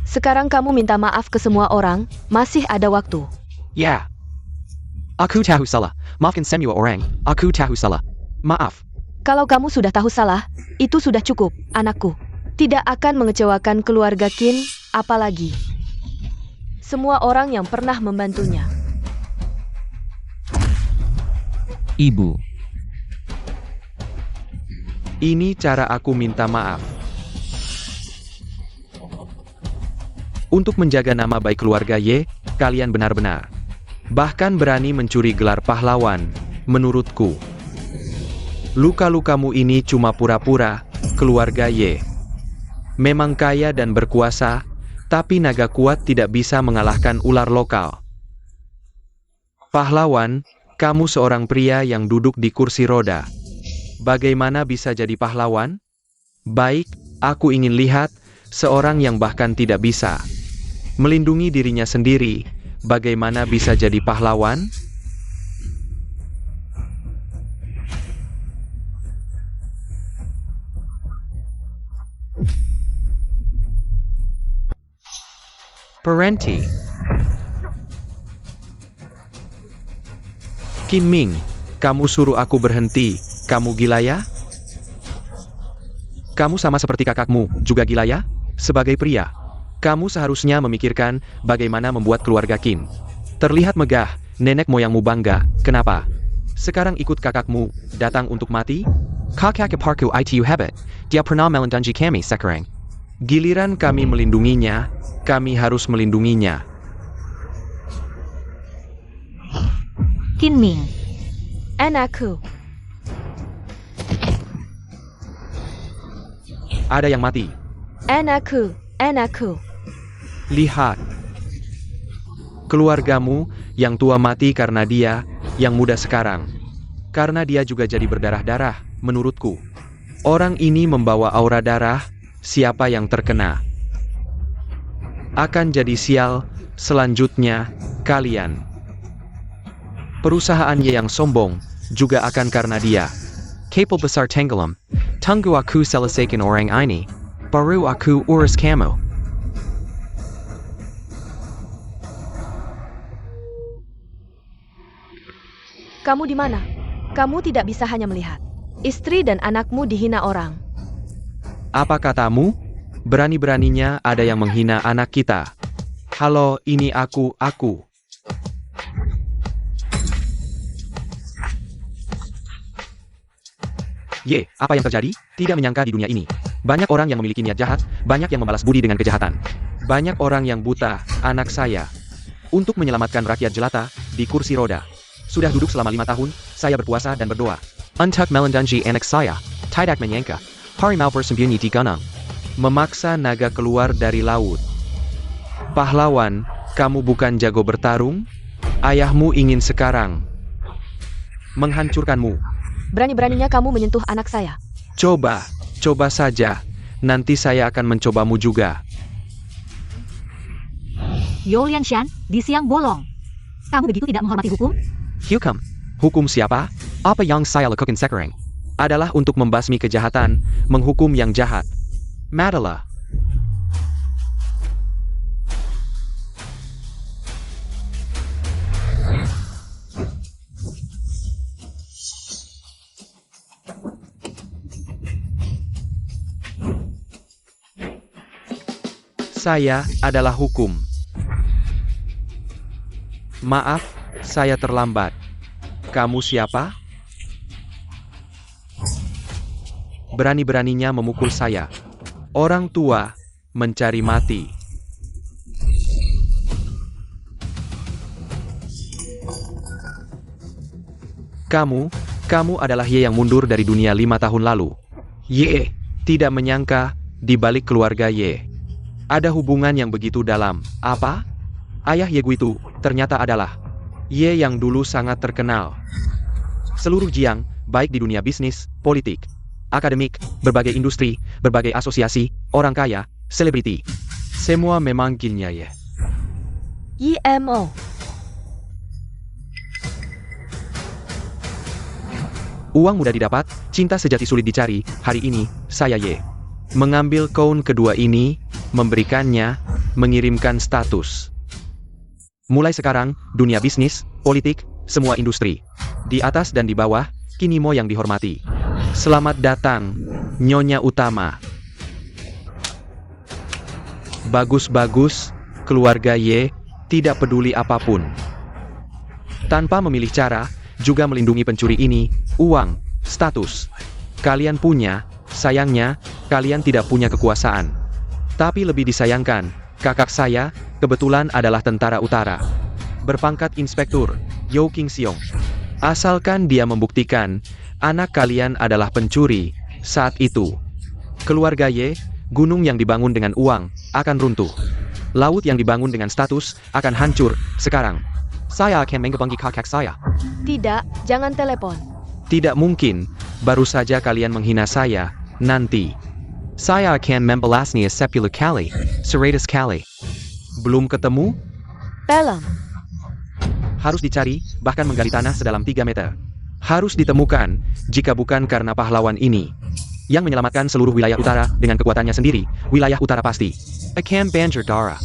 Speaker 3: Sekarang kamu minta maaf ke semua orang, masih ada waktu.
Speaker 1: Ya. Aku tahu salah. Maafkan semua orang. Aku tahu salah. Maaf.
Speaker 3: Kalau kamu sudah tahu salah, itu sudah cukup, anakku. Tidak akan mengecewakan keluarga Qin, apalagi semua orang yang pernah membantunya.
Speaker 2: Ibu.
Speaker 1: Ini cara aku minta maaf. Untuk menjaga nama baik keluarga Ye, kalian benar-benar bahkan berani mencuri gelar pahlawan, menurutku. Luka-lukamu ini cuma pura-pura, keluarga Ye. Memang kaya dan berkuasa, tapi naga kuat tidak bisa mengalahkan ular lokal. Pahlawan, kamu seorang pria yang duduk di kursi roda. Bagaimana bisa jadi pahlawan? Baik, aku ingin lihat seorang yang bahkan tidak bisa melindungi dirinya sendiri, bagaimana bisa jadi pahlawan? Parenti. Qin Ming, kamu suruh aku berhenti, kamu gila ya? Kamu sama seperti kakakmu, juga gila ya? Sebagai pria, kamu seharusnya memikirkan bagaimana membuat keluarga Qin terlihat megah, nenek moyangmu bangga, kenapa? Sekarang ikut kakakmu, datang untuk mati? Kakak iparku itu hebat, dia pernah melindungi kami sekarang. Giliran kami melindunginya, kami harus melindunginya.
Speaker 4: Qin Ming.
Speaker 3: Anakku,
Speaker 1: Ada yang mati.
Speaker 3: anakku, anakku.
Speaker 1: Lihat. Keluargamu, yang tua mati karena dia, yang muda sekarang. Karena dia juga jadi berdarah-darah, menurutku. Orang ini membawa aura darah, siapa yang terkena akan jadi sial, selanjutnya, kalian. Perusahaannya yang sombong, juga akan karena dia. Kapal besar tenggelam, tunggu aku selesaikan orang ini, baru aku urus kamu.
Speaker 3: Kamu di mana? Kamu tidak bisa hanya melihat. Istri dan anakmu dihina orang.
Speaker 1: Apa katamu? Berani-beraninya ada yang menghina anak kita. Halo, ini aku. Ye, apa yang terjadi? Tidak menyangka di dunia ini. Banyak orang yang memiliki niat jahat, banyak yang membalas budi dengan kejahatan. Banyak orang yang buta, anak saya. Untuk menyelamatkan rakyat jelata, di kursi roda. Sudah duduk selama 5 tahun, saya berpuasa dan berdoa. Untuk melindungi anak saya, tidak menyangka. Harimau bersembunyi di gunung. Memaksa naga keluar dari laut. Pahlawan, kamu bukan jago bertarung? Ayahmu ingin sekarang menghancurkanmu.
Speaker 3: Berani-beraninya kamu menyentuh anak saya.
Speaker 1: Coba saja. Nanti saya akan mencobamu juga.
Speaker 4: You Lianshan, di siang bolong. Kamu begitu tidak menghormati hukum?
Speaker 1: Hukum siapa? Apa yang saya lakukan sekarang adalah untuk membasmi kejahatan, menghukum yang jahat. Madala. Saya adalah hukum. Maaf, saya terlambat. Kamu siapa? Berani-beraninya memukul saya. Orang tua mencari mati. Kamu adalah Ye yang mundur dari dunia 5 tahun lalu. Ye tidak menyangka di balik keluarga Ye ada hubungan yang begitu dalam. Apa? Ayah Ye Guitu ternyata adalah Ye yang dulu sangat terkenal. Seluruh Jiang, baik di dunia bisnis, politik, akademik, berbagai industri, berbagai asosiasi, orang kaya, selebriti, semua memanggilnya Ye.
Speaker 3: YMO.
Speaker 1: Uang mudah didapat, cinta sejati sulit dicari. Hari ini, saya Ye mengambil koin kedua ini, memberikannya, mengirimkan status. Mulai sekarang, dunia bisnis, politik, semua industri, di atas dan di bawah, kini Mo yang dihormati. Selamat datang, Nyonya Utama. Bagus-bagus, keluarga Ye tidak peduli apapun. Tanpa memilih cara, juga melindungi pencuri ini, uang, status. Kalian punya, sayangnya, kalian tidak punya kekuasaan. Tapi lebih disayangkan, kakak saya, kebetulan adalah tentara utara. Berpangkat inspektur, Yo King Siong. Asalkan dia membuktikan, anak kalian adalah pencuri, saat itu. Keluarga Ye, gunung yang dibangun dengan uang, akan runtuh. Laut yang dibangun dengan status, akan hancur, sekarang. Saya akan mengebangi kakak saya.
Speaker 3: Tidak, jangan telepon.
Speaker 1: Tidak mungkin, baru saja kalian menghina saya, nanti. Saya akan membalasnya 10 kali, 100 kali. Belum ketemu?
Speaker 3: Pelem.
Speaker 1: Harus dicari, bahkan menggali tanah sedalam 3 meter. Harus ditemukan, jika bukan karena pahlawan ini. Yang menyelamatkan seluruh wilayah utara dengan kekuatannya sendiri, wilayah utara pasti akan banjir darah.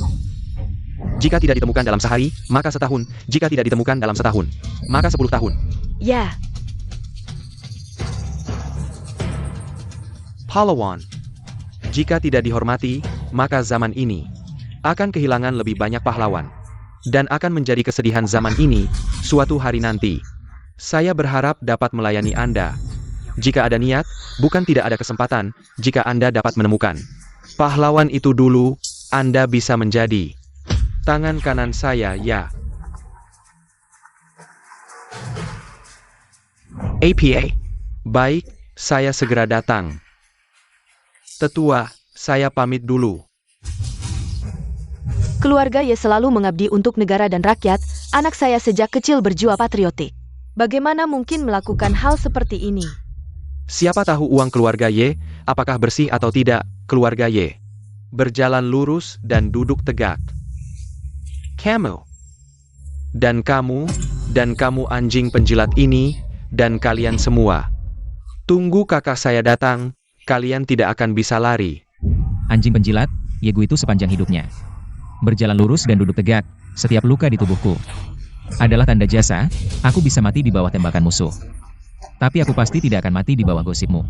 Speaker 1: Jika tidak ditemukan dalam sehari, maka setahun. Jika tidak ditemukan dalam setahun, maka 10 tahun.
Speaker 3: Ya,
Speaker 1: Pahlawan. Jika tidak dihormati, maka zaman ini akan kehilangan lebih banyak pahlawan. Dan akan menjadi kesedihan zaman ini, suatu hari nanti. Saya berharap dapat melayani Anda. Jika ada niat, bukan tidak ada kesempatan, jika Anda dapat menemukan pahlawan itu dulu, Anda bisa menjadi tangan kanan saya, ya. APA. Baik, saya segera datang. Tetua, saya pamit dulu.
Speaker 3: keluarga Ye selalu mengabdi untuk negara dan rakyat, anak saya sejak kecil berjiwa patriotik. Bagaimana mungkin melakukan hal seperti ini?
Speaker 1: Siapa tahu uang keluarga Ye, apakah bersih atau tidak, keluarga Ye. Berjalan lurus dan duduk tegak. Kamu. Dan kamu anjing penjilat ini, dan kalian semua. Tunggu kakak saya datang, kalian tidak akan bisa lari.
Speaker 2: Anjing penjilat, Ye Guitu sepanjang hidupnya. Berjalan lurus dan duduk tegak, setiap luka di tubuhku adalah tanda jasa, aku bisa mati di bawah tembakan musuh. Tapi aku pasti tidak akan mati di bawah gosipmu.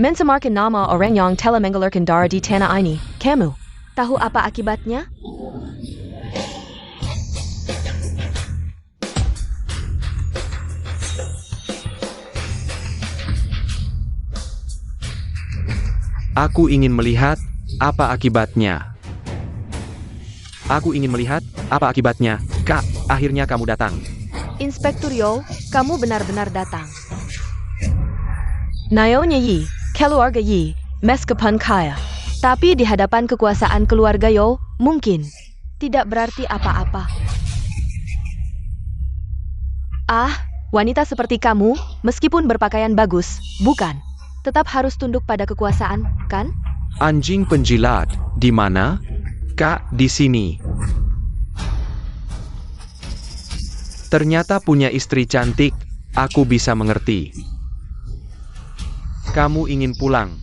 Speaker 3: Mensemarkan nama orang yang telah menggelarkan darah di tanah ini, kamu. Tahu apa akibatnya?
Speaker 1: Aku ingin melihat apa akibatnya. Aku ingin melihat apa akibatnya. Kak, akhirnya kamu datang.
Speaker 3: Inspektur Yo, kamu benar-benar datang. Nyonya Yi, keluarga Yi, meskipun kaya. Tapi di hadapan kekuasaan keluarga Yo, mungkin tidak berarti apa-apa. Ah, wanita seperti kamu, meskipun berpakaian bagus, bukan. Tetap harus tunduk pada kekuasaan, kan?
Speaker 1: Anjing penjilat, di mana? Kak, di sini. Ternyata punya istri cantik, aku bisa mengerti. Kamu ingin pulang.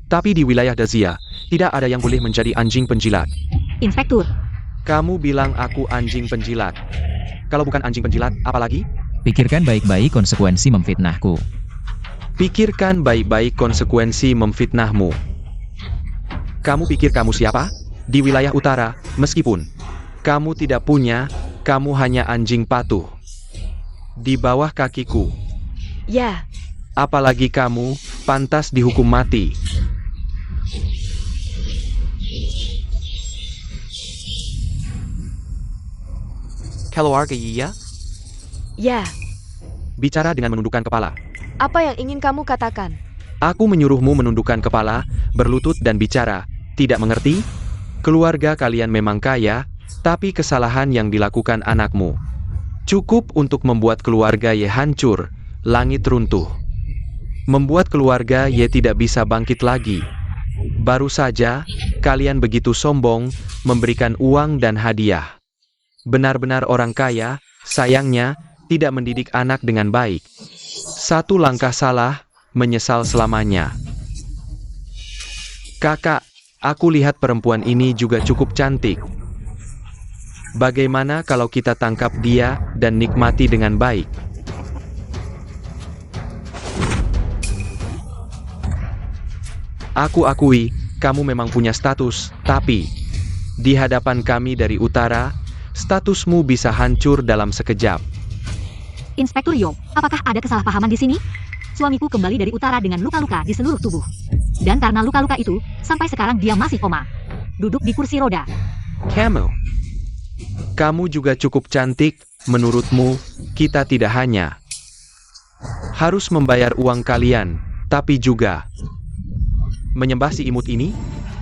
Speaker 1: Tapi di wilayah Dazia, tidak ada yang boleh menjadi anjing penjilat.
Speaker 4: Inspektur,
Speaker 1: Kamu bilang aku anjing penjilat. Kalau bukan anjing penjilat, apa lagi?
Speaker 2: Pikirkan baik-baik konsekuensi memfitnahku.
Speaker 1: Pikirkan baik-baik konsekuensi memfitnahmu. Kamu pikir kamu siapa? Di wilayah utara, meskipun kamu tidak punya, kamu hanya anjing patuh. Di bawah kakiku.
Speaker 3: Ya,
Speaker 1: Apalagi kamu, pantas dihukum mati. Keluarga Yi ya?
Speaker 3: ya.
Speaker 1: Bicara dengan menundukkan kepala.
Speaker 3: Apa yang ingin kamu katakan?
Speaker 1: Aku menyuruhmu menundukkan kepala, berlutut dan bicara. Tidak mengerti? Keluarga kalian memang kaya, tapi kesalahan yang dilakukan anakmu cukup untuk membuat keluarga Ye hancur, langit runtuh. Membuat keluarga Ye tidak bisa bangkit lagi. Baru saja, kalian begitu sombong, memberikan uang dan hadiah. Benar-benar orang kaya, sayangnya, tidak mendidik anak dengan baik. Satu langkah salah, menyesal selamanya. Kakak, aku lihat perempuan ini juga cukup cantik. Bagaimana kalau kita tangkap dia dan nikmati dengan baik? Aku akui, kamu memang punya status, tapi di hadapan kami dari utara, statusmu bisa hancur dalam sekejap.
Speaker 4: Inspektur Yo, apakah ada kesalahpahaman di sini? Suamiku kembali dari utara dengan luka-luka di seluruh tubuh. Dan karena luka-luka itu, sampai sekarang dia masih koma. Duduk di kursi roda.
Speaker 1: Kamu juga cukup cantik, menurutmu, kita tidak hanya harus membayar uang kalian, tapi juga menyembah si imut ini?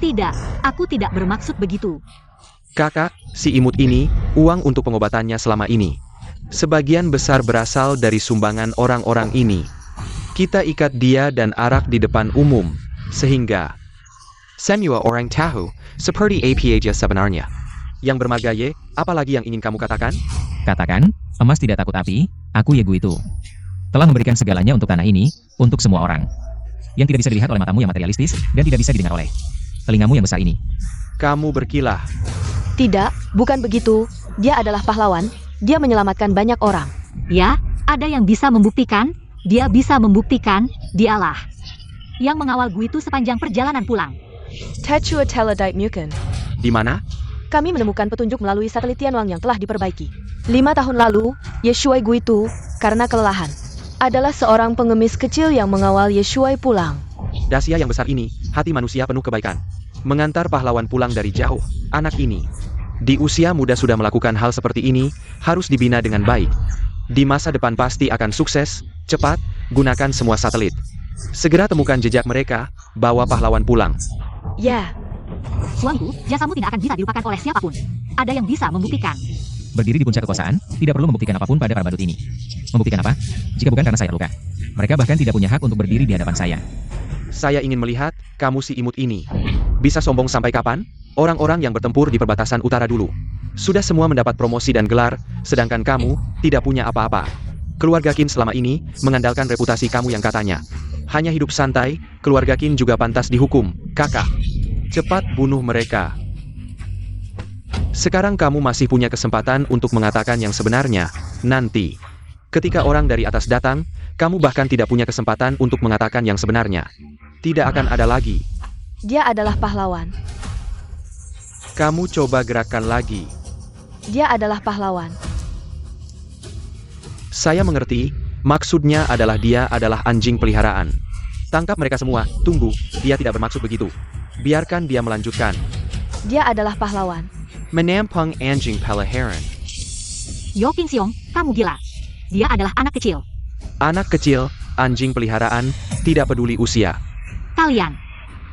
Speaker 4: Tidak, aku tidak bermaksud begitu.
Speaker 1: Kakak, si imut ini, uang untuk pengobatannya selama ini. Sebagian besar berasal dari sumbangan orang-orang ini. Kita ikat dia dan arak di depan umum, sehingga semua orang tahu, seperti apa aja sebenarnya. Yang bermarga Ye, apalagi yang ingin kamu katakan?
Speaker 2: Katakan, emas tidak takut api, aku Ye Gu itu. Telah memberikan segalanya untuk tanah ini, untuk semua orang. Yang tidak bisa dilihat oleh matamu yang materialistis, dan tidak bisa didengar oleh telingamu yang besar ini.
Speaker 1: Kamu berkilah.
Speaker 3: Tidak, bukan begitu. Dia adalah pahlawan. Dia menyelamatkan banyak orang.
Speaker 4: Ya, ada yang bisa membuktikan, dia bisa membuktikan, dialah yang mengawal Gu itu sepanjang perjalanan pulang.
Speaker 3: Techua Teledite Muken.
Speaker 1: Di mana?
Speaker 3: Kami menemukan petunjuk melalui satelit Tianwang yang telah diperbaiki. 5 tahun lalu, Ye Shuai Gu itu, karena kelelahan, adalah seorang pengemis kecil yang mengawal Ye Shuai pulang.
Speaker 1: Dasia yang besar ini, hati manusia penuh kebaikan. Mengantar pahlawan pulang dari jauh, anak ini. Di usia muda sudah melakukan hal seperti ini, harus dibina dengan baik. Di masa depan pasti akan sukses, cepat, gunakan semua satelit. Segera temukan jejak mereka, bawa pahlawan pulang.
Speaker 3: Ya,
Speaker 4: Suamiku, jasamu tidak akan bisa dilupakan oleh siapapun. Ada yang bisa membuktikan.
Speaker 2: Berdiri di puncak kekuasaan, tidak perlu membuktikan apapun pada para badut ini. Membuktikan apa? Jika bukan karena saya terluka. Mereka bahkan tidak punya hak untuk berdiri di hadapan saya.
Speaker 1: Saya ingin melihat, kamu si imut ini. Bisa sombong sampai kapan? Orang-orang yang bertempur di perbatasan utara dulu. Sudah semua mendapat promosi dan gelar, sedangkan kamu, tidak punya apa-apa. Keluarga Qin selama ini, mengandalkan reputasi kamu yang katanya hanya hidup santai, keluarga Qin juga pantas dihukum, kakak. Cepat bunuh mereka. Sekarang kamu masih punya kesempatan untuk mengatakan yang sebenarnya, nanti. Ketika orang dari atas datang, kamu bahkan tidak punya kesempatan untuk mengatakan yang sebenarnya. Tidak akan ada lagi.
Speaker 3: dia adalah pahlawan.
Speaker 1: Kamu coba gerakan lagi.
Speaker 3: Dia adalah pahlawan.
Speaker 1: Saya mengerti, maksudnya adalah dia adalah anjing peliharaan. Tangkap mereka semua, tunggu, dia tidak bermaksud begitu. Biarkan dia melanjutkan.
Speaker 3: Dia adalah pahlawan.
Speaker 1: Menampung anjing peliharaan.
Speaker 4: Yo Qin Xiong, kamu gila. Dia adalah anak kecil.
Speaker 1: Anak kecil, anjing peliharaan, tidak peduli usia.
Speaker 4: Kalian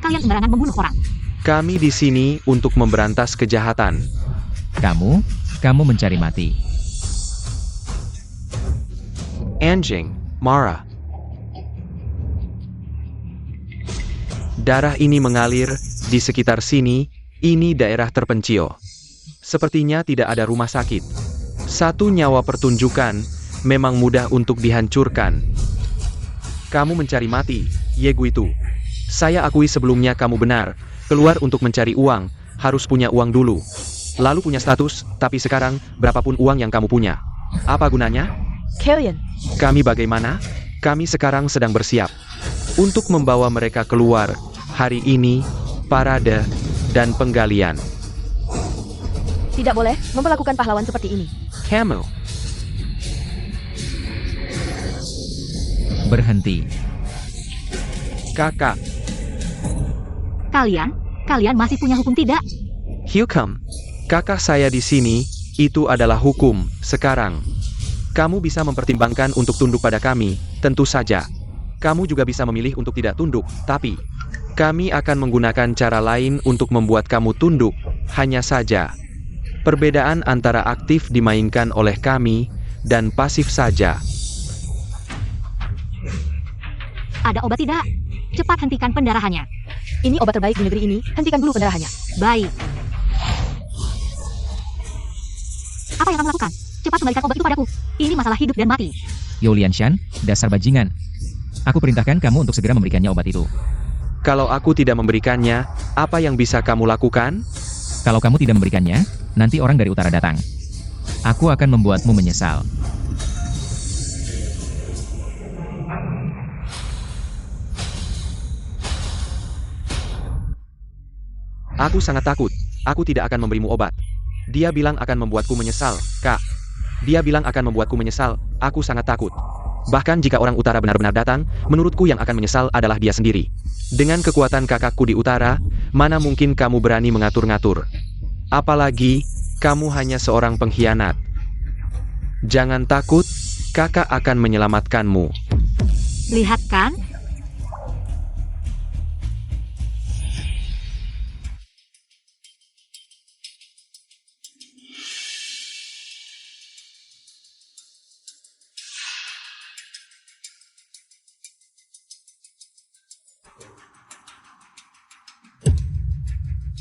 Speaker 4: sembarangan membunuh orang.
Speaker 1: Kami di sini untuk memberantas kejahatan.
Speaker 2: Kamu mencari mati.
Speaker 1: Anjing, marah. Darah ini mengalir di sekitar sini, ini daerah terpencil. Sepertinya tidak ada rumah sakit. Satu nyawa pertunjukan, memang mudah untuk dihancurkan. Kamu mencari mati, Ye Gu itu. Saya akui sebelumnya kamu benar, keluar untuk mencari uang, harus punya uang dulu. Lalu punya status, tapi sekarang, berapapun uang yang kamu punya. Apa gunanya?
Speaker 3: Kalian,
Speaker 1: Kami bagaimana? Kami sekarang sedang bersiap untuk membawa mereka keluar. Hari ini, parade, dan penggalian.
Speaker 3: tidak boleh memperlakukan pahlawan seperti ini.
Speaker 1: Kamu,
Speaker 2: Berhenti.
Speaker 1: kakak,
Speaker 4: Kalian masih punya hukum tidak?
Speaker 1: Hukum. Kakak saya di sini, itu adalah hukum, sekarang. Kamu bisa mempertimbangkan untuk tunduk pada kami, tentu saja. Kamu juga bisa memilih untuk tidak tunduk, tapi kami akan menggunakan cara lain untuk membuat kamu tunduk. Hanya saja, perbedaan antara aktif dimainkan oleh kami dan pasif saja.
Speaker 4: Ada obat tidak? Cepat hentikan pendarahannya.
Speaker 3: Ini obat terbaik di negeri ini, hentikan dulu pendarahannya.
Speaker 4: Baik. Apa yang kamu lakukan? Cepat kembalikan obat itu padaku. Ini masalah hidup dan mati.
Speaker 2: You Lianshan, dasar bajingan. Aku perintahkan kamu untuk segera memberikannya obat itu.
Speaker 1: Kalau aku tidak memberikannya, apa yang bisa kamu lakukan?
Speaker 2: Kalau kamu tidak memberikannya, nanti orang dari utara datang. Aku akan membuatmu menyesal.
Speaker 1: Aku sangat takut. Aku tidak akan memberimu obat. Dia bilang akan membuatku menyesal, Kak. Dia bilang akan membuatku menyesal. Aku sangat takut. Bahkan jika orang utara benar-benar datang, menurutku yang akan menyesal adalah dia sendiri. Dengan kekuatan kakakku di utara, mana mungkin kamu berani mengatur-ngatur? Apalagi, kamu hanya seorang pengkhianat. Jangan takut, kakak akan menyelamatkanmu.
Speaker 4: Lihat kan?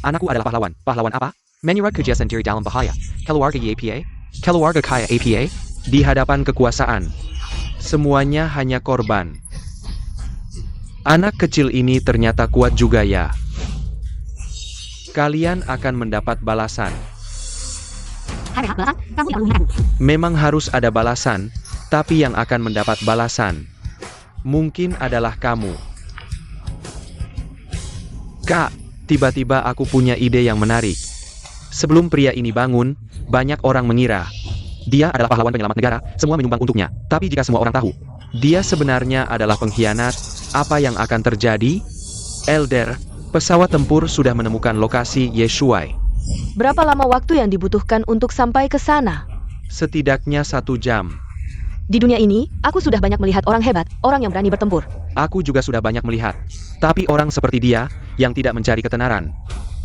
Speaker 1: Anakku adalah pahlawan. Pahlawan apa? Menyerah kerja sendiri dalam bahaya. Keluarga YPA? Keluarga kaya APA? Di hadapan kekuasaan. Semuanya hanya korban. Anak kecil ini ternyata kuat juga ya. Kalian akan mendapat balasan.
Speaker 4: Hai rehat balasan, kamu tidak perlu mengaku.
Speaker 1: Memang harus ada balasan, tapi yang akan mendapat balasan mungkin adalah kamu. Kak, tiba-tiba aku punya ide yang menarik. Sebelum pria ini bangun, banyak orang mengira dia adalah pahlawan penyelamat negara, semua menyumbang untuknya. Tapi jika semua orang tahu, dia sebenarnya adalah pengkhianat, apa yang akan terjadi? Elder, pesawat tempur sudah menemukan lokasi Yeshuai.
Speaker 3: Berapa lama waktu yang dibutuhkan untuk sampai ke sana?
Speaker 1: Setidaknya 1 jam.
Speaker 3: Di dunia ini, aku sudah banyak melihat orang hebat, orang yang berani bertempur.
Speaker 1: Aku juga sudah banyak melihat. Tapi orang seperti dia, yang tidak mencari ketenaran,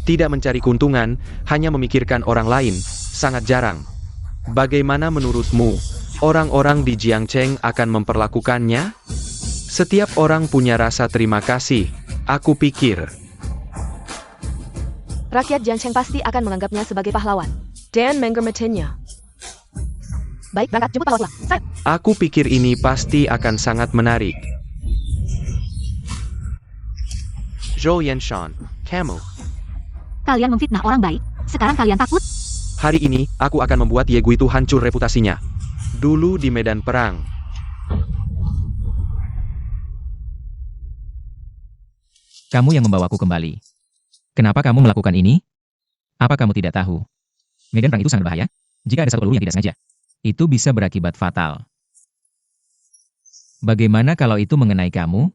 Speaker 1: tidak mencari keuntungan, hanya memikirkan orang lain, sangat jarang. Bagaimana menurutmu, orang-orang di Jiangcheng akan memperlakukannya? Setiap orang punya rasa terima kasih, aku pikir.
Speaker 3: Rakyat Jiangcheng pasti akan menganggapnya sebagai pahlawan. Dan menghormatinya. Baik, berangkat, jemput pahlawan. Saya.
Speaker 1: Aku pikir ini pasti akan sangat menarik. Zhou Yanshan, kamu.
Speaker 4: Kalian memfitnah orang baik, sekarang kalian takut?
Speaker 1: Hari ini, aku akan membuat Ye Gui itu hancur reputasinya. Dulu di medan perang.
Speaker 2: Kamu yang membawaku kembali. Kenapa kamu melakukan ini? Apa kamu tidak tahu? Medan perang itu sangat bahaya. Jika ada satu peluru yang tidak sengaja, itu bisa berakibat fatal. Bagaimana kalau itu mengenai kamu?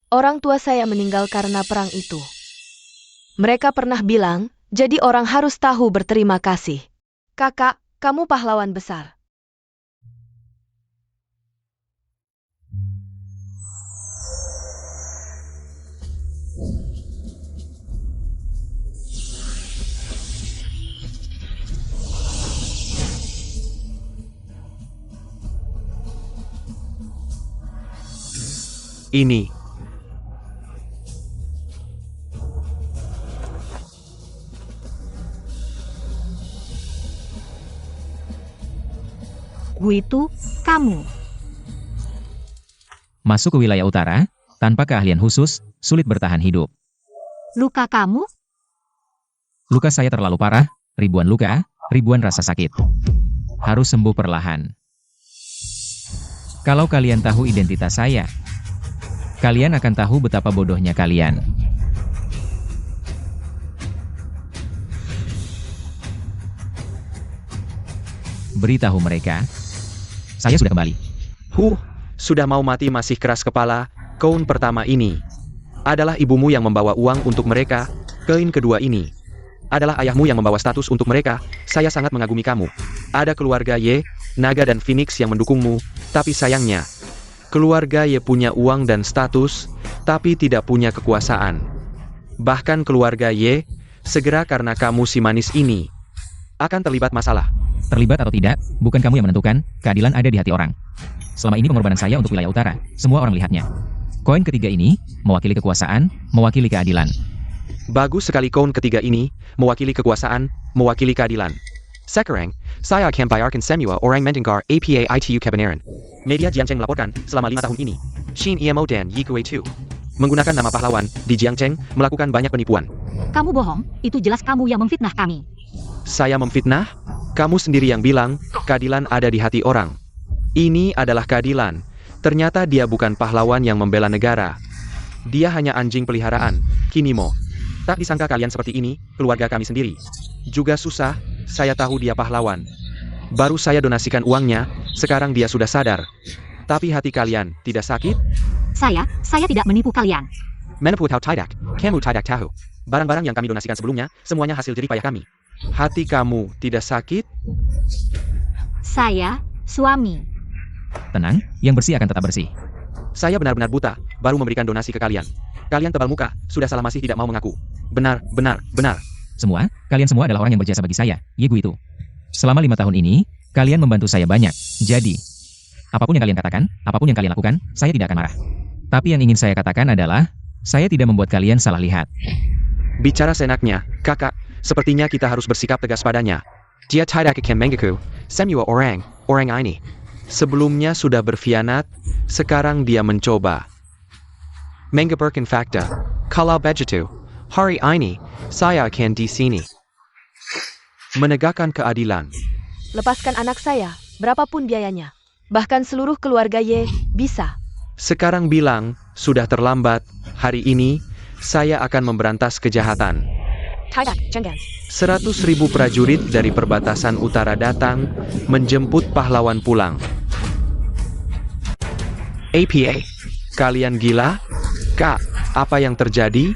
Speaker 3: Orang tua saya meninggal karena perang itu. Mereka pernah bilang, jadi orang harus tahu berterima kasih. Kakak, kamu pahlawan besar.
Speaker 1: Ini.
Speaker 4: Gue itu, kamu.
Speaker 2: Masuk ke wilayah utara, tanpa keahlian khusus, sulit bertahan hidup.
Speaker 4: Luka kamu?
Speaker 2: Luka saya terlalu parah, ribuan luka, ribuan rasa sakit. Harus sembuh perlahan. Kalau kalian tahu identitas saya, kalian akan tahu betapa bodohnya kalian. Beritahu mereka, saya sudah kembali.
Speaker 1: Sudah mau mati masih keras kepala. Koin pertama ini adalah ibumu yang membawa uang untuk mereka. Koin kedua ini adalah ayahmu yang membawa status untuk mereka. Saya sangat mengagumi kamu. Ada keluarga Ye, Naga dan Phoenix yang mendukungmu. Tapi sayangnya, Keluarga Ye punya uang dan status, tapi tidak punya kekuasaan. Bahkan keluarga Ye, segera karena kamu si manis ini, akan terlibat masalah.
Speaker 2: Terlibat atau tidak, bukan kamu yang menentukan, keadilan ada di hati orang. Selama ini pengorbanan saya untuk wilayah utara, semua orang melihatnya. Koin ketiga ini, mewakili kekuasaan, mewakili keadilan.
Speaker 1: Bagus sekali koin ketiga ini, mewakili kekuasaan, mewakili keadilan. Sekarang, saya akan bayarkan semua orang mendengar apa itu kebenaran. Media Jiangcheng melaporkan, selama 5 tahun ini, Shin Emo dan Yi Kue Tu menggunakan nama pahlawan di Jiangcheng melakukan banyak penipuan.
Speaker 4: Kamu bohong, itu jelas kamu yang memfitnah kami.
Speaker 1: Saya memfitnah? Kamu sendiri yang bilang, keadilan ada di hati orang. Ini adalah keadilan. Ternyata dia bukan pahlawan yang membela negara. Dia hanya anjing peliharaan, Kinimo. Tak disangka kalian seperti ini, keluarga kami sendiri. Juga susah, saya tahu dia pahlawan. Baru saya donasikan uangnya, sekarang dia sudah sadar. Tapi hati kalian tidak sakit?
Speaker 4: Saya tidak menipu kalian.
Speaker 1: Meneput tahu tidak, kamu tidak tahu. Barang-barang yang kami donasikan sebelumnya, semuanya hasil jerih payah kami. Hati kamu tidak sakit?
Speaker 4: Saya, suami.
Speaker 2: Tenang, yang bersih akan tetap bersih.
Speaker 1: Saya benar-benar buta, baru memberikan donasi ke kalian. Kalian tebal muka, sudah salah masih tidak mau mengaku. Benar.
Speaker 2: Kalian semua adalah orang yang berjasa bagi saya, Ye Gui itu. Selama 5 tahun ini, kalian membantu saya banyak. Jadi, apapun yang kalian katakan, apapun yang kalian lakukan, saya tidak akan marah. Tapi yang ingin saya katakan adalah, saya tidak membuat kalian salah lihat.
Speaker 1: Bicara senaknya, kakak, sepertinya kita harus bersikap tegas padanya. Dia tidak akan mengaku, semua orang ini. Sebelumnya sudah berkhianat, sekarang dia mencoba mengabarkan fakta. Kalau begitu, hari ini, saya akan di sini menegakkan keadilan.
Speaker 3: Lepaskan anak saya, berapapun biayanya. Bahkan seluruh keluarga Ye, bisa.
Speaker 1: Sekarang bilang, sudah terlambat, hari ini, saya akan memberantas kejahatan.
Speaker 3: Tidak, jangan.
Speaker 1: 100.000 prajurit dari perbatasan utara datang, menjemput pahlawan pulang. APA, kalian gila? Kak, apa yang terjadi?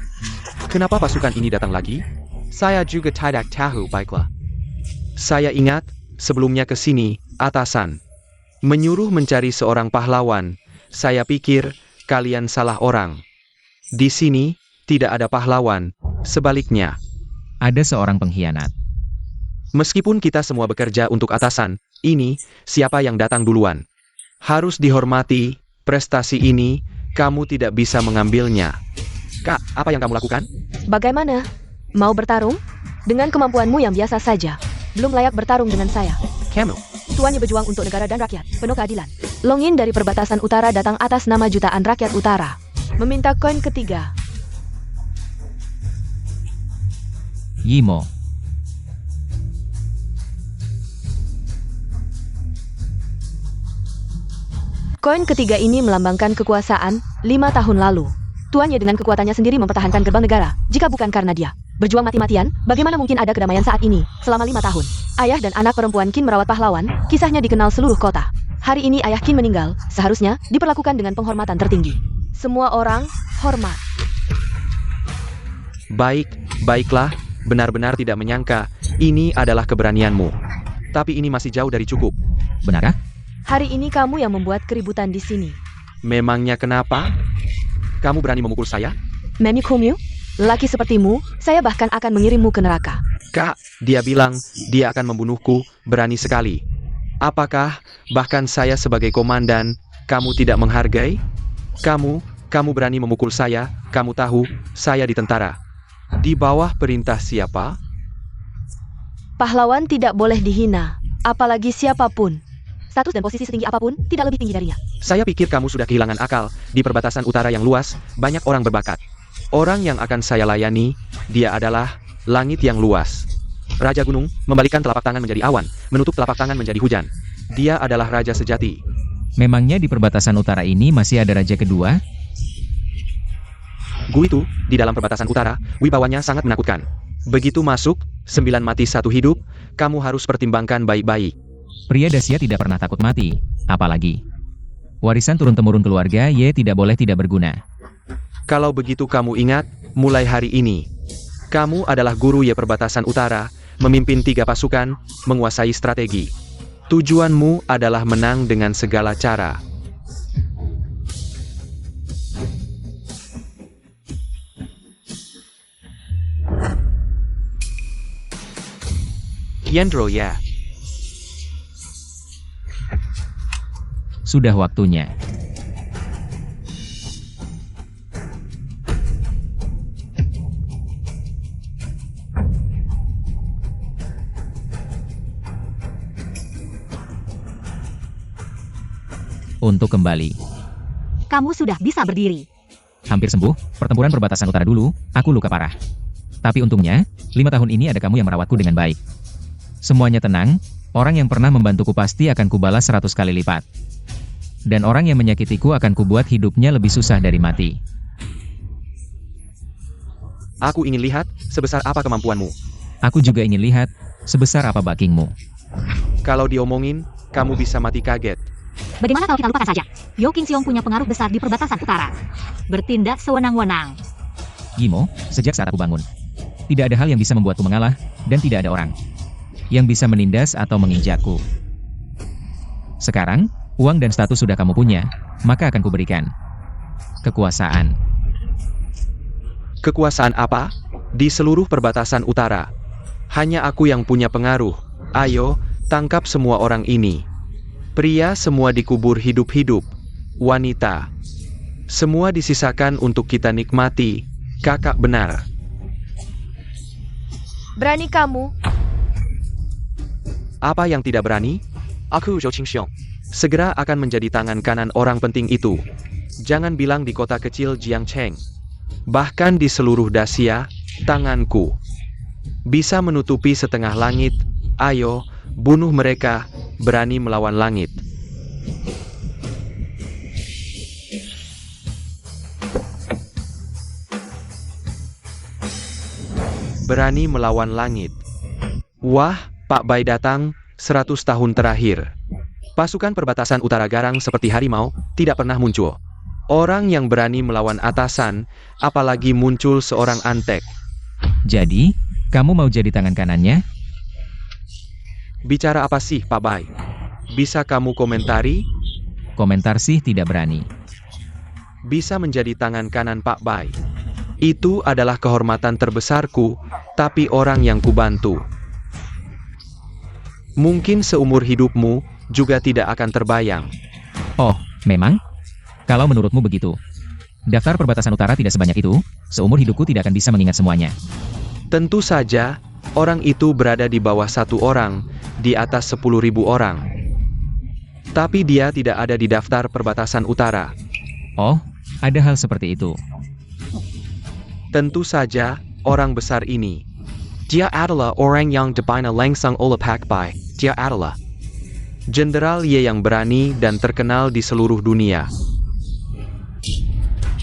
Speaker 1: Kenapa pasukan ini datang lagi? Saya juga tidak tahu, baiklah. Saya ingat, sebelumnya ke sini, atasan menyuruh mencari seorang pahlawan. Saya pikir, kalian salah orang. Di sini, tidak ada pahlawan, sebaliknya.
Speaker 2: Ada seorang pengkhianat.
Speaker 1: Meskipun kita semua bekerja untuk atasan, ini, siapa yang datang duluan? Harus dihormati, prestasi ini, kamu tidak bisa mengambilnya. Kak, apa yang kamu lakukan?
Speaker 3: Bagaimana? Mau bertarung? Dengan kemampuanmu yang biasa saja. Belum layak bertarung dengan saya.
Speaker 1: Kamu.
Speaker 3: Tuannya berjuang untuk negara dan rakyat, penuh keadilan. Longin dari perbatasan utara datang atas nama jutaan rakyat utara. Meminta koin ketiga.
Speaker 2: Yimo.
Speaker 3: Koin ketiga ini melambangkan kekuasaan 5 tahun lalu. Tuannya dengan kekuatannya sendiri mempertahankan gerbang negara. Jika bukan karena dia berjuang mati-matian, bagaimana mungkin ada kedamaian saat ini, selama 5 tahun? Ayah dan anak perempuan Qin merawat pahlawan, kisahnya dikenal seluruh kota. Hari ini ayah Qin meninggal, seharusnya diperlakukan dengan penghormatan tertinggi. Semua orang hormat.
Speaker 1: Baiklah, benar-benar tidak menyangka, ini adalah keberanianmu. Tapi ini masih jauh dari cukup.
Speaker 2: Benarkah?
Speaker 3: Hari ini kamu yang membuat keributan di sini.
Speaker 1: Memangnya kenapa? Kamu berani memukul saya?
Speaker 3: Memi Kumyu, lelaki sepertimu, saya bahkan akan mengirimmu ke neraka.
Speaker 1: Kak, dia bilang, dia akan membunuhku, berani sekali. Apakah, bahkan saya sebagai komandan, kamu tidak menghargai? Kamu berani memukul saya, kamu tahu, saya di tentara. Di bawah perintah siapa?
Speaker 3: Pahlawan tidak boleh dihina, apalagi siapapun. Status dan posisi setinggi apapun, tidak lebih tinggi darinya.
Speaker 1: Saya pikir kamu sudah kehilangan akal, di perbatasan utara yang luas, banyak orang berbakat. Orang yang akan saya layani, dia adalah langit yang luas. Raja Gunung, membalikkan telapak tangan menjadi awan, menutup telapak tangan menjadi hujan. Dia adalah raja sejati.
Speaker 2: Memangnya di perbatasan utara ini masih ada raja kedua?
Speaker 1: Gui itu, di dalam perbatasan utara, wibawanya sangat menakutkan. Begitu masuk, 9 mati 1 hidup, kamu harus pertimbangkan baik-baik.
Speaker 2: Pria Dacia tidak pernah takut mati, apalagi warisan turun-temurun keluarga Ye tidak boleh tidak berguna.
Speaker 1: Kalau begitu kamu ingat, mulai hari ini, kamu adalah guru Ye perbatasan utara, memimpin 3 pasukan, menguasai strategi. Tujuanmu adalah menang dengan segala cara. Hendro ya.
Speaker 2: Sudah waktunya. Untuk kembali.
Speaker 4: Kamu sudah bisa berdiri.
Speaker 2: Hampir sembuh, pertempuran perbatasan utara dulu, aku luka parah. Tapi untungnya, 5 tahun ini ada kamu yang merawatku dengan baik. Semuanya tenang, orang yang pernah membantuku pasti akan kubalas 100 kali lipat. Dan orang yang menyakitiku akan kubuat hidupnya lebih susah dari mati.
Speaker 1: Aku ingin lihat sebesar apa kemampuanmu.
Speaker 2: Aku juga ingin lihat, sebesar apa backingmu.
Speaker 1: Kalau diomongin, kamu bisa mati kaget.
Speaker 4: Bagaimana kalau kita lupakan saja? Yo King Seong punya pengaruh besar di perbatasan utara. Bertindak sewenang-wenang.
Speaker 2: Gimo, sejak saat aku bangun. Tidak ada hal yang bisa membuatku mengalah, dan tidak ada orang yang bisa menindas atau menginjakku. Sekarang, uang dan status sudah kamu punya, maka akan kuberikan kekuasaan.
Speaker 1: Kekuasaan apa? Di seluruh perbatasan utara. Hanya aku yang punya pengaruh. Ayo, tangkap semua orang ini. Pria semua dikubur hidup-hidup. Wanita. Semua disisakan untuk kita nikmati. Kakak benar.
Speaker 3: Berani kamu?
Speaker 1: Apa yang tidak berani? Aku Zhou Qingxiong. Segera akan menjadi tangan kanan orang penting itu. Jangan bilang di kota kecil Jiangcheng. Bahkan di seluruh Dacia, tanganku bisa menutupi setengah langit. Ayo, bunuh mereka, berani melawan langit. Berani melawan langit. Wah, Pak Bai datang, 100 tahun terakhir. Pasukan perbatasan utara garang seperti harimau, tidak pernah muncul. Orang yang berani melawan atasan, apalagi muncul seorang antek.
Speaker 2: Jadi, kamu mau jadi tangan kanannya?
Speaker 1: Bicara apa sih, Pak Bai? Bisa kamu komentari?
Speaker 2: Komentar sih tidak berani.
Speaker 1: Bisa menjadi tangan kanan Pak Bai. Itu adalah kehormatan terbesarku, tapi orang yang kubantu. Mungkin seumur hidupmu, juga tidak akan terbayang.
Speaker 2: Oh, memang? Kalau menurutmu begitu. Daftar perbatasan utara tidak sebanyak itu, seumur hidupku tidak akan bisa mengingat semuanya.
Speaker 1: Tentu saja, orang itu berada di bawah 1 orang, di atas 10.000 orang. Tapi dia tidak ada di daftar perbatasan utara.
Speaker 2: Oh, ada hal seperti itu.
Speaker 1: Tentu saja, orang besar ini. Dia adalah orang yang dibina langsung oleh Pak Bai. Dia adalah Jenderal Ye yang berani dan terkenal di seluruh dunia.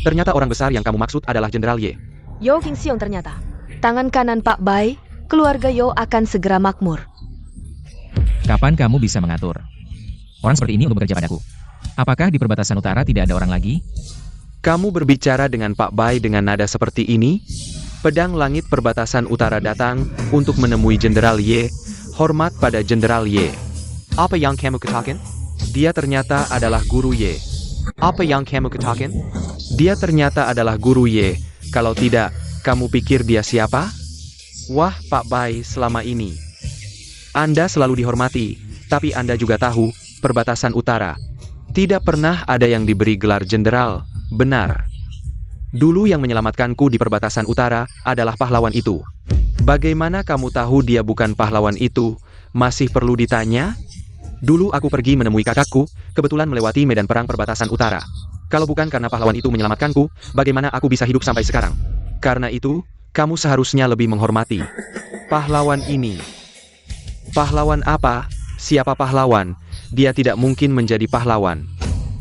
Speaker 1: Ternyata orang besar yang kamu maksud adalah Jenderal Ye.
Speaker 3: Yo King Seong ternyata. Tangan kanan Pak Bai, keluarga Yo akan segera makmur.
Speaker 2: Kapan kamu bisa mengatur orang seperti ini untuk bekerja padaku? Apakah di perbatasan utara tidak ada orang lagi?
Speaker 1: Kamu berbicara dengan Pak Bai dengan nada seperti ini? Pedang langit perbatasan utara datang untuk menemui Jenderal Ye. Hormat pada Jenderal Ye. Apa yang kamu katakan? Dia ternyata adalah Guru Ye. Apa yang kamu katakan? Dia ternyata adalah Guru Ye. Kalau tidak, kamu pikir dia siapa? Wah, Pak Bai, selama ini Anda selalu dihormati, tapi Anda juga tahu, perbatasan utara tidak pernah ada yang diberi gelar jenderal. Benar. Dulu yang menyelamatkanku di perbatasan utara adalah pahlawan itu. Bagaimana kamu tahu dia bukan pahlawan itu? Masih perlu ditanya? Dulu aku pergi menemui kakakku, kebetulan melewati medan perang perbatasan utara. Kalau bukan karena pahlawan itu menyelamatkanku, bagaimana aku bisa hidup sampai sekarang? Karena itu, kamu seharusnya lebih menghormati pahlawan ini. Pahlawan apa? Siapa pahlawan? Dia tidak mungkin menjadi pahlawan.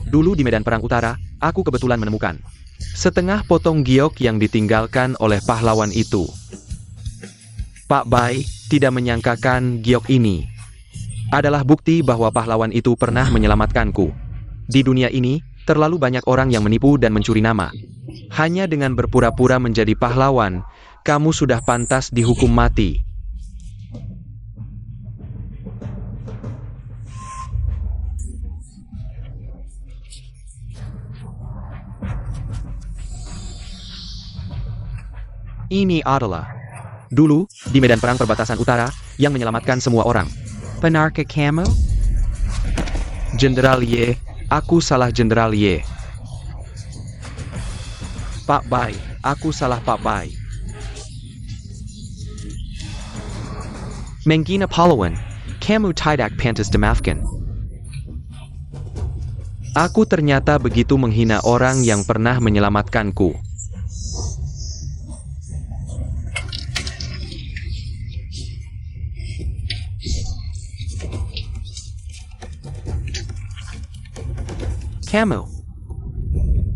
Speaker 1: Dulu di medan perang utara, aku kebetulan menemukan setengah potong giok yang ditinggalkan oleh pahlawan itu. Pak Bai tidak menyangkakan giok ini adalah bukti bahwa pahlawan itu pernah menyelamatkanku. Di dunia ini, terlalu banyak orang yang menipu dan mencuri nama. Hanya dengan berpura-pura menjadi pahlawan, kamu sudah pantas dihukum mati. Ini adalah Dulu, di medan perang perbatasan utara, yang menyelamatkan semua orang. Benar ke kamu? Jenderal Ye, aku salah Jenderal Ye. Pak Bai, aku salah Pak Bai. Menggina pahlawan, kamu tidak pantas dimaafkan. Aku ternyata begitu menghina orang yang pernah menyelamatkanku. Kamu,